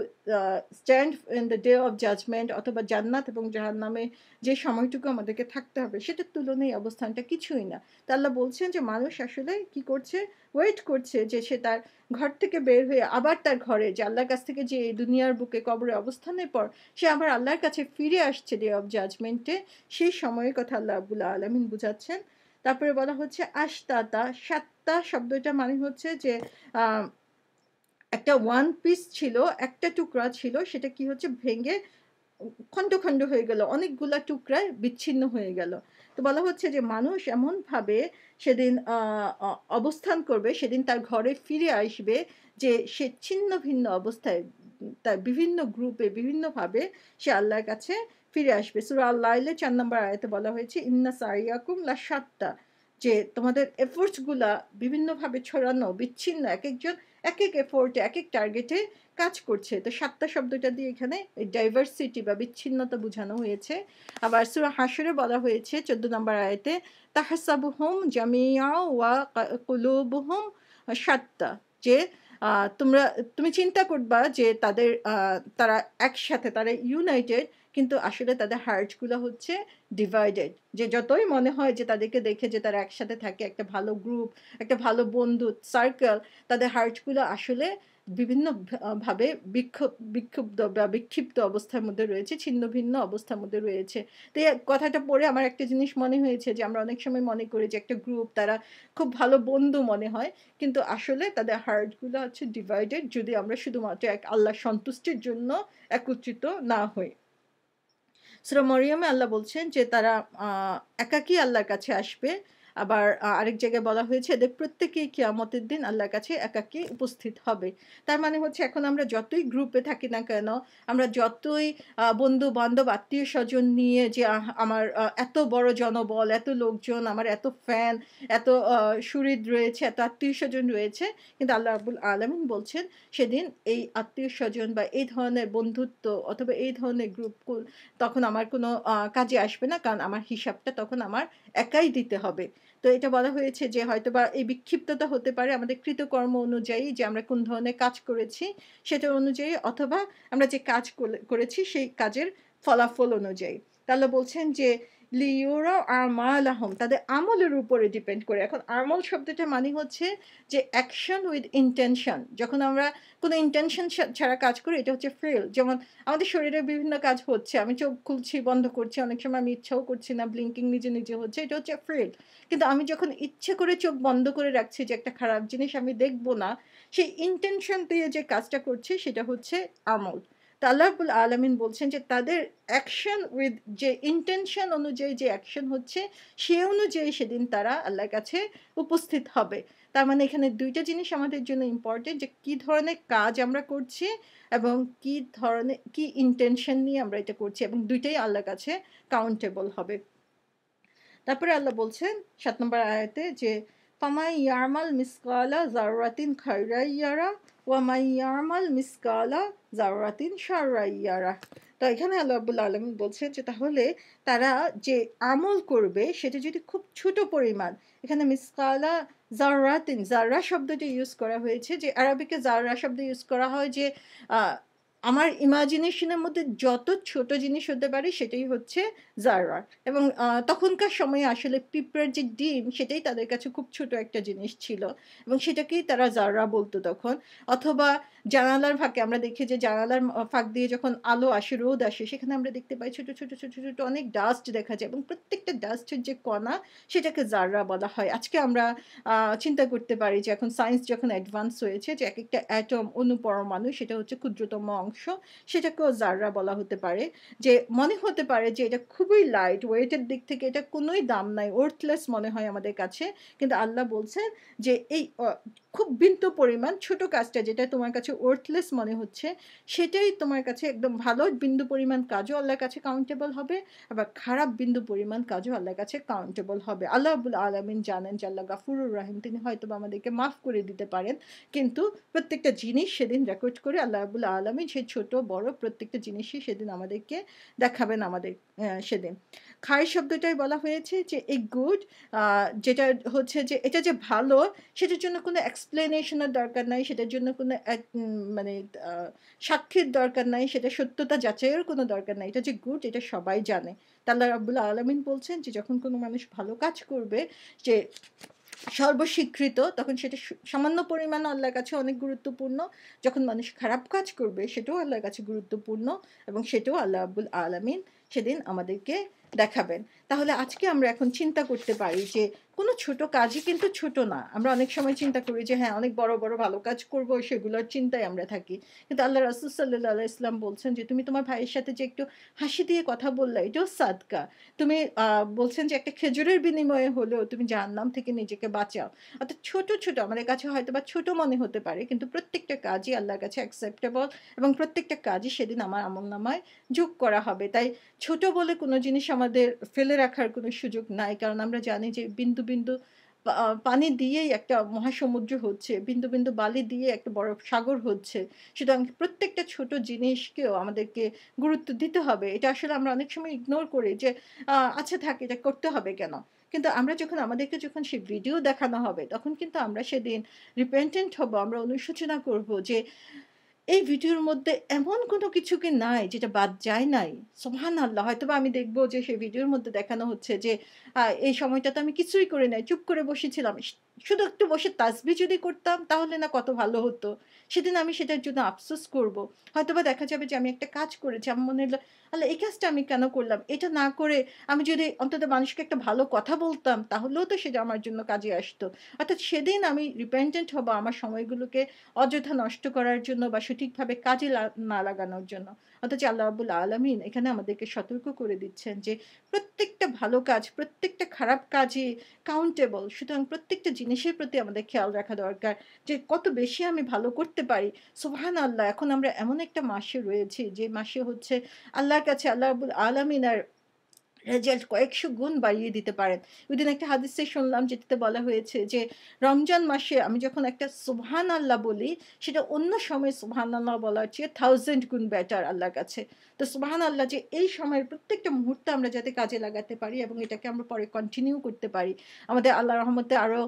stand in the day of judgment অথবা জান্নাত এবং জাহান্নামে যে সময়টুকু আমাদেরকে থাকতে হবে সেটার তুলনায় এই অবস্থানটা কিছুই না। তো আল্লাহ বলছেন যে মানুষ আসলে কি করছে? ওয়েট করছে যে সে তার ঘর থেকে বের হয়ে আবার তার ঘরে যে আল্লাহর কাছ থেকে যে এই দুনিয়ার বুকে কবরে অবস্থানের পর সে আবার আল্লাহর কাছে ফিরে আসছে ডে অফ জাজমেন্টে, সেই সময়ের কথা আল্লাহ রাব্বুল আলামিন বুঝাচ্ছেন। তারপরে বলা হচ্ছে আশতাতা, সাত্তা শব্দটা মানে হচ্ছে যে আ একটা ওয়ান পিস ছিল, একটা টুকরা ছিল সেটা কি হচ্ছে ভেঙে খন্ড হয়ে গেল। অনেকগুলা টুকরায় বিচ্ছিন্ন হয়ে গেল। তো বলা হচ্ছে যে মানুষ এমনভাবে সেদিন আ অ অবস্থান করবে, সেদিন তার ঘরে ফিরে আসবে যে সে ছিন্ন-ভিন্ন অবস্থায় তার বিভিন্ন গ্রুপে বিভিন্নভাবে সে আল্লাহর কাছে ফিরে আসবে। সূরা আল-লাইলে ৪ নম্বর আয়াতে বলা হয়েছে, "ইন্না সাইয়াকুম লাশাত্তা" যে তোমাদের এফোর্টস গুলা বিভিন্নভাবে ছড়ানো, বিচ্ছিন্ন একেকজন একেক এফোর্টে, একেক টার্গেটে কাজ করছে। তো ৭ টা শব্দটা দিয়ে এখানে এই ডাইভার্সিটি বা বিচ্ছিন্নতা বুঝানো হয়েছে। আবার সূরা হাশরে বলা হয়েছে ১৪ নম্বর আয়াতে, "তাহসাবুহুম জামিআ ওয়া কুলুবুহুম শাত্তা" যে আ তুমি চিন্তা করবা যে তারা একসাথে, তারা ইউনাইটেড কিন্তু আসলে তাদের হার্ট গুলা হচ্ছে ডিভাইডেড। যে যতই মনে হয় যে তাদেরকে দেখে যে তারা একসাথে থাকে, একটা ভালো গ্রুপ, একটা ভালো বন্ধু সার্কেল, তাদের হার্ট গুলো আসলে বিভিন্ন ভাবে বিক্ষুব্ধ বা বিক্ষিপ্ত অবস্থার মধ্যে রয়েছে, ছিন্ন-ভিন্ন অবস্থার মধ্যে রয়েছে। তো এই কথাটা পড়ে আমার একটা জিনিস মনে হয়েছে যে আমরা অনেক সময় মনে করি যে একটা গ্রুপ তারা খুব ভালো বন্ধু মনে হয়। কিন্তু আসলে তাদের হার্ট গুলো হচ্ছে ডিভাইডেড যদি আমরা শুধুমাত্র এক আল্লাহর সন্তুষ্টির জন্য একত্রিত না হই। সূরা মরিয়মে আল্লাহ বলছেন যে তারা আ একাকী আল্লাহর কাছে আসবে। আবার আরেক জায়গায় বলা হয়েছে এদের প্রত্যেকেই কিয়ামতের দিন আল্লাহর কাছে একাকী উপস্থিত হবে। তার মানে হচ্ছে এখন আমরা যতই গ্রুপে থাকি না কেন, আমরা যতই বন্ধু-বান্ধব, আত্মীয়স্বজন নিয়ে যে আমার এত বড় জনবল, এত লোকজন, আমার এত ফ্যান, এত সুহৃদ রয়েছে, এত আত্মীয়স্বজন রয়েছে। কিন্তু আল্লাহ রাব্বুল আলামিন বলছেন সেদিন এই আত্মীয়স্বজন বা এই ধরনের বন্ধুত্ব অথবা এই ধরনের গ্রুপ তখন আমার কোনো কাজে আসবে না। কারণ আমার হিসাবটা তখন আমার একাই দিতে হবে। তো এটা বলা হয়েছে যে হয়তোবা এই বিক্ষিপ্ততা হতে পারে আমাদের কৃতকর্ম অনুযায়ী যে আমরা কোন ধরনের কাজ করেছি সেটা অনুযায়ী অথবা আমরা যে কাজ করেছি সেই কাজের ফলাফল অনুযায়ী। তো আল্লাহ বলছেন যে লিইউরাউ আমালাহুম, তাদের আমলের উপরে ডিপেন্ড করে। এখন আমল শব্দটার মানে হচ্ছে যে অ্যাকশন উইথ ইনটেনশন। যখন আমরা কোনো ইনটেনশন ছাড়া কাজ করি এটা হচ্ছে ফেইল। যেমন আমাদের শরীরের বিভিন্ন কাজ হচ্ছে। আমি চোখ খুলছি, বন্ধ করছি। অনেক সময় আমি ইচ্ছাও করছি না। ব্লিংকিং নিজে, নিজে হচ্ছে। এটা হচ্ছে ফেইল। কিন্তু আমি যখন ইচ্ছে করে চোখ বন্ধ করে রাখছি যে একটা খারাপ জিনিস আমি দেখব না, সেই ইনটেনশন দিয়ে যে কাজটা করছি সেটা হচ্ছে আমল। তো আল্লাহ রাব্বুল আলামিন বলছেন যে তাদের অ্যাকশন উইথ যে ইনটেনশন অনুযায়ী যে অ্যাকশন হচ্ছে, সে অনুযায়ী সেদিন তারা আল্লাহর কাছে উপস্থিত হবে। তার মানে এখানে ২ টা জিনিস আমাদের জন্য ইম্পোর্টেন্ট যে কি ধরনের কাজ আমরা করছি এবং কি ধরনের কি ইনটেনশন নিয়ে আমরা এটা করছি এবং ২ টাই আল্লাহর কাছে কাউন্টেবল হবে। তারপরে আল্লাহ বলছেন ৭ নম্বর আয়াতে যে ফামান ইয়ামাল মিসকালা যাররাতিন খাইরান ইয়ারা ওয়া মান ইয়ামাল মিসকালা যাররাতিন শাররান ইয়ারা। তো এখানে আল্লাহ রাব্বুল আলামিন বলছেন যে তাহলে তারা যে আমল করবে সেটা যদি খুব ছোট পরিমাণ, এখানে মিসকালা যাররাতিন, যাররা শব্দটি ইউজ করা হয়েছে, যে আরবিতে যাররা শব্দ ইউজ করা হয় যে আমার ইমাজিনেশনের মধ্যে যত ছোট জিনিস হতে পারে সেটাই হচ্ছে যাররা। এবং তখনকার সময়ে আসলে পিঁপড়ের যে ডিম সেটাই তাদের কাছে খুব ছোট একটা জিনিস ছিল এবং সেটাকেই তারা যাররা বলতো তখন। অথবা জানালার ফাঁকে আমরা দেখি যে জানালার ফাঁক দিয়ে যখন আলো আসে, রোদ আসে, সেখানে আমরা দেখতে পাই ছোট, ছোট, ছোট, ছোট অনেক ডাস্ট দেখা যায় এবং প্রত্যেকটা ডাস্টের যে কণা সেটাকে যাররা বলা হয়। আজকে আমরা চিন্তা করতে পারি যে এখন সায়েন্স যখন অ্যাডভান্স হয়েছে যে একেকটা অ্যাটম, অণু, পরমাণু সেটা হচ্ছে ক্ষুদ্রতম অংশ, সেটাকেও যাররা বলা হতে পারে। যে মনে হতে পারে যে এটা খুবই লাইট, ওয়েটের দিক থেকে এটা কোনোই দাম নাই, ওর্থলেস মনে হয় আমাদের কাছে। কিন্তু আল্লাহ বলছেন যে এই খুব বিন্দু পরিমাণ ছোট কাজটা যেটা তোমার কাছে ওর্থলেস মনে হচ্ছে, সেটাই তোমার কাছে একদম ভালো বিন্দু পরিমাণ কাজও আল্লাহর কাছে কাউন্টেবল হবে, আবার খারাপ বিন্দু পরিমাণ কাজও আল্লাহর কাছে কাউন্টেবল হবে। আল্লাহ রাব্বুল আলামিন জানেন যে আল্লাহ গাফুরুর রাহিম, তিনি হয়তোবা আমাদেরকে মাফ করে দিতে পারেন। কিন্তু প্রত্যেকটা জিনিস সেদিন রেকর্ড করে আল্লাহ রাব্বুল আলামিন সেই ছোট বড় প্রত্যেকটা জিনিসই সেদিন আমাদেরকে দেখাবেন আমাদের সেদিন। খাই শব্দটাই বলা হয়েছে যে এই গুড, যেটা হচ্ছে যে এটা যে ভালো সেটার জন্য কোনো এক্সপ্লেনেশন এর দরকার নাই, সেটার জন্য কোনো মানে আ সাক্ষীর দরকার নাই, সেটা সত্যতা যাচাইয়ের কোনো দরকার নাই। এটা যে গুড এটা সবাই জানে। তা আল্লাহ রাব্বুল আলামিন বলছেন যে যখন কোনো মানুষ ভালো কাজ করবে যে সর্বস্বীকৃত, তখন সেটা সামান্য পরিমাণও আল্লাহর কাছে অনেক গুরুত্বপূর্ণ। যখন মানুষ খারাপ কাজ করবে সেটাও আল্লাহর কাছে গুরুত্বপূর্ণ এবং সেটাও আল্লাহ রাব্বুল আলামিন সেদিন আমাদেরকে দেখাবেন। তাহলে আজকে আমরা এখন চিন্তা করতে পারি যে কোনো ছোট কাজই কিন্তু ছোট না। আমরা অনেক সময় চিন্তা করি যে হ্যাঁ, অনেক বড়, বড় ভালো কাজ করব, সেগুলোর চিন্তায় আমরা থাকি। কিন্তু আল্লাহ রাসূল সাল্লাল্লাহু আলাইহি ওয়াসাল্লাম বলছেন যে তুমি তোমার ভাইয়ের সাথে যে একটু হাসি দিয়ে কথা বললা, এটাও সাদকা। তুমি বলছেন যে একটা খেজুরের বিনিময়ে হলেও তুমি জাহান্নাম থেকে নিজেকে বাঁচাও। অর্থাৎ ছোট, ছোট আমাদের কাছে হয়তোবা ছোট মনে হতে পারে, কিন্তু প্রত্যেকটা কাজই আল্লাহর কাছে অ্যাকসেপ্টেবল এবং প্রত্যেকটা কাজই সেদিন আমার আমলনামায় যোগ করা হবে। তাই ছোট বলে কোনো জিনিস আমাদের ফেলে রাখার কোনো সুযোগ নাই। কারণ আমরা জানি যে বিন্দু, বিন্দু পানি দিয়েই একটা মহাসমুদ্র হচ্ছে। বিন্দু, বিন্দু বালি দিয়ে একটা বড় সাগর হচ্ছে। সুতরাং প্রত্যেকটা ছোট জিনিসকেও আমাদেরকে গুরুত্ব দিতে হবে। এটা আসলে আমরা অনেক সময় ইগনোর করি যে আচ্ছা থাক, এটা করতে হবে কেন? কিন্তু আমরা যখন আমাদেরকে যখন সেই ভিডিও দেখানো হবে তখন কিন্তু আমরা সেদিন রিপেন্টেন্ট হব। আমরা অনুশোচনা করব যে এই ভিডিওর মধ্যে এমন কোনো কিছু কি নাই যেটা বাদ যায় নাই? সুবহানাল্লাহ! হয়তোবা আমি দেখব যে সেই ভিডিওর মধ্যে দেখানো হচ্ছে যে এই সময়টাতে আমি কিছুই করি নাই। চুপ করে বসেছিলাম। শুধু একটু বসে তাসবিহ যদি করতাম তাহলে না কত ভালো হতো। সেদিন আমি সেটার জন্য আফসোস করব। হয়তোবা দেখা যাবে যে আমি একটা কাজ করেছি। আমার মনে হলো, আল্লাহ এই কাজটা আমি কেন করলাম? এটা না করে আমি যদি অন্তত মানুষকে একটা ভালো কথা বলতাম তাহলেও তো সেটা আমার জন্য কাজে আসতো। অর্থাৎ সেদিন আমি রিপেন্টেন্ট হব আমার সময়গুলোকে অযথা নষ্ট করার জন্য বা সঠিকভাবে কাজে না লাগানোর জন্য। অথচ আল্লাহ রাব্বুল আলামিন এখানে আমাদেরকে সতর্ক করে দিচ্ছেন যে প্রত্যেকটা ভালো কাজ, প্রত্যেকটা খারাপ কাজই কাউন্টেবল। সুতরাং প্রত্যেকটা জিনিসের প্রতি আমাদের খেয়াল রাখা দরকার যে কত বেশি আমি ভালো করতে পারি। সুবহানাল্লাহ! এখন আমরা এমন একটা মাসে রয়েছি যে মাসে হচ্ছে আল্লাহর কাছে আল্লাহ রাব্বুল আলামিন রেজাল্ট কয়েকশো গুণ বাড়িয়ে দিতে পারেন। ওইদিন একটা হাদিসে শুনলাম যেটাতে বলা হয়েছে যে, রমজান মাসে আমি যখন একটা সুবহানাল্লাহ বলি, সেটা অন্য সময় সুবহানাল্লাহ বলার চেয়ে 1000 গুণ বেটার আল্লাহর কাছে। তো সুবহানাল্লাহ যে এই সময়ের প্রত্যেকটা মুহূর্ত আমরা যাতে কাজে লাগাতে পারি এবং এটাকে আমরা পরে কন্টিনিউ করতে পারি। আমাদের আল্লাহর রহমতে আরো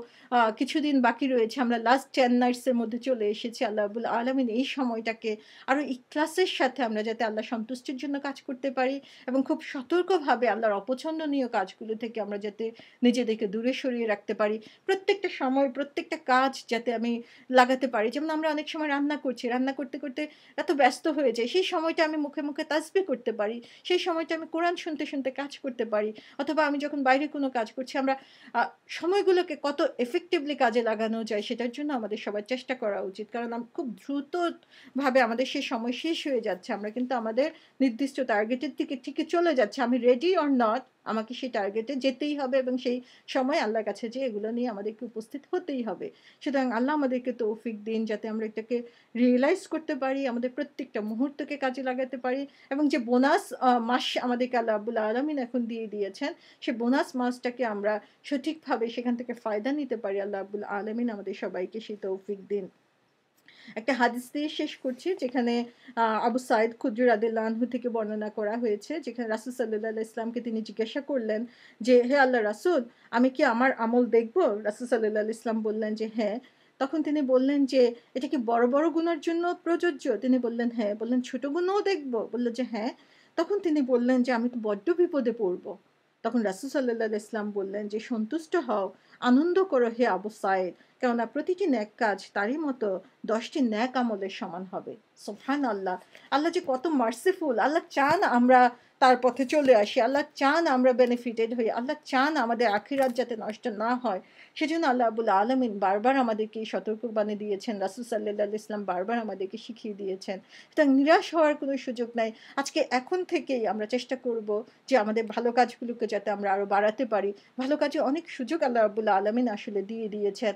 কিছুদিন বাকি রয়েছে। আমরা লাস্ট 10 নাইটস এর মধ্যে চলে এসেছি। আল্লাহ রাব্বুল আলামিন এই সময়টাকে আরো ইখলাসের সাথে আমরা যাতে আল্লাহ সন্তুষ্টির জন্য কাজ করতে পারি এবং খুব সতর্কভাবে আল্লাহ আল্লাহর অপছন্দনীয় কাজগুলো থেকে আমরা যাতে নিজেদেরকে দূরে সরিয়ে রাখতে পারি। প্রত্যেকটা সময়, প্রত্যেকটা কাজ যাতে আমি লাগাতে পারি। যেমন আমরা অনেক সময় রান্না করছি, রান্না করতে, করতে এত ব্যস্ত হয়ে যাই। সেই সময়টা আমি মুখে, মুখে তাসবিহ করতে পারি। সেই সময়টা আমি কোরআন শুনতে, শুনতে কাজ করতে পারি। অথবা আমি যখন বাইরে কোনো কাজ করছি আমরা আ সময়গুলোকে কত effectively কাজে লাগানো যায় সেটার জন্য আমাদের সবার চেষ্টা করা উচিত। কারণ খুব দ্রুতভাবে আমাদের সেই সময় শেষ হয়ে যাচ্ছে। আমরা কিন্তু আমাদের নির্দিষ্ট টার্গেটের দিকে ঠিকই চলে যাচ্ছি। আমি রেডি অর নট আমাকে সেই টার্গেটে যেতেই হবে এবং সেই সময় আল্লাহর কাছে যেয়ে এগুলো নিয়ে আমাদেরকে উপস্থিত হতেই হবে। সুতরাং আল্লাহ আমাদেরকে তৌফিক দিন যাতে আমরা এটাকে রিয়ালাইজ করতে পারি, আমাদের প্রত্যেকটা মুহূর্তকে কাজে লাগাতে পারি এবং যে বোনাস মাস আমাদেরকে আল্লাহ রাব্বুল আলামিন এখন দিয়ে দিয়েছেন, সে বোনাস মাসটাকে আমরা সঠিকভাবে সেখান থেকে ফায়দা নিতে পারি। আল্লাহ রাব্বুল আলামিন আমাদের সবাইকে সেই তৌফিক দিন। একটা হাদিস দিয়ে শেষ করছি যেখানে আবু সাঈদ খুদরি রাদিয়াল্লাহু আনহু থেকে বর্ণনা করা হয়েছে। যেখানে রাসূল সাল্লাল্লাহু আলাইহি ওয়াসাল্লামকে তিনি জিজ্ঞাসা করলেন যে, "হে আল্লাহর রাসূল, আমি কি আমার আমল দেখব?" রাসূল সাল্লাল্লাহু আলাইহি ওয়াসাল্লাম বললেন যে, "হ্যাঁ।" তখন তিনি বললেন যে, "এটা কি বড়, বড় গুনার জন্য প্রযোজ্য?" তিনি বললেন, "হ্যাঁ।" বললেন, "ছোট গুনাহও দেখব?" বলল যে, "হ্যাঁ।" তখন তিনি বললেন যে, "আমি তো বড্ড বিপদে পড়ব।" তখন রাসূল সাল্লাল্লাহু আলাইহি ওয়াসাল্লাম বললেন যে, "সন্তুষ্ট হও, আনন্দ করো হে আবু সাঈদ। কেননা প্রতিটি নেক কাজ তারই মতো ১০ টি নেক আমলের সমান হবে।" সুবহানাল্লাহ! আল্লাহ যে কত মার্সিফুল! আল্লাহ চান আমরা তার পথে চলে আসি। আল্লাহ চান আমরা বেনিফিটেড হই। আল্লাহ চান আমাদের আখিরাত যাতে নষ্ট না হয়। সেজন্য আল্লাহ রাব্বুল আলামিন বারবার আমাদেরকে এই সতর্কবাণী দিয়েছেন। রাসূল সাল্লাল্লাহু আলাইহি ওয়াসাল্লাম বারবার আমাদেরকে শিখিয়ে দিয়েছেন। সুতরাং নিরাশ হওয়ার কোনো সুযোগ নাই। আজকে এখন থেকেই আমরা চেষ্টা করব যে আমাদের ভালো কাজগুলোকে যাতে আমরা আরো বাড়াতে পারি। ভালো কাজে অনেক সুযোগ আল্লাহ রাব্বুল আলামিন আসলে দিয়ে দিয়েছেন।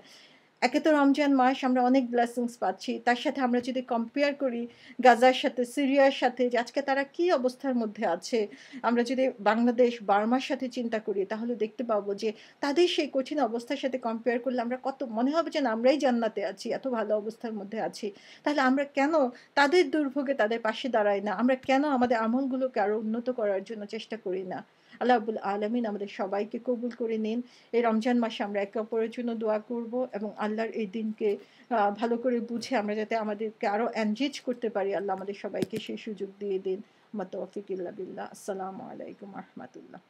একে তো রমজান মাস আমরা অনেক ব্লেসিংস পাচ্ছি। তার সাথে আমরা যদি কম্পেয়ার করি গাজার সাথে, সিরিয়ার সাথে যে আজকে তারা কি অবস্থার মধ্যে আছে। আমরা যদি বাংলাদেশ, বার্মার সাথে চিন্তা করি তাহলে দেখতে পাবো যে তাদের সেই কঠিন অবস্থার সাথে কম্পেয়ার করলে আমরা কত মনে হবে যেন আমরাই জান্নাতে আছি। এত ভালো অবস্থার মধ্যে আছি। তাহলে আমরা কেন তাদের দুর্ভোগে তাদের পাশে দাঁড়াই না? আমরা কেন আমাদের আমলগুলোকে আরো উন্নত করার জন্য চেষ্টা করি না? আল্লাহ রাব্বুল আলামিন আমাদের সবাইকে কবুল করে নিন। এই রমজান মাসে আমরা একে অপরের জন্য দোয়া করব এবং আল্লাহর এই দিনকে ভালো করে বুঝে আমরা যাতে আমাদেরকে আরো এনরিচ করতে পারি। আল্লাহ আমাদের সবাইকে সেই সুযোগ দিয়ে দিন। মা তৌফিক ইল্লা বিল্লাহ। আসসালামু আলাইকুম ওয়া রাহমাতুল্লাহ।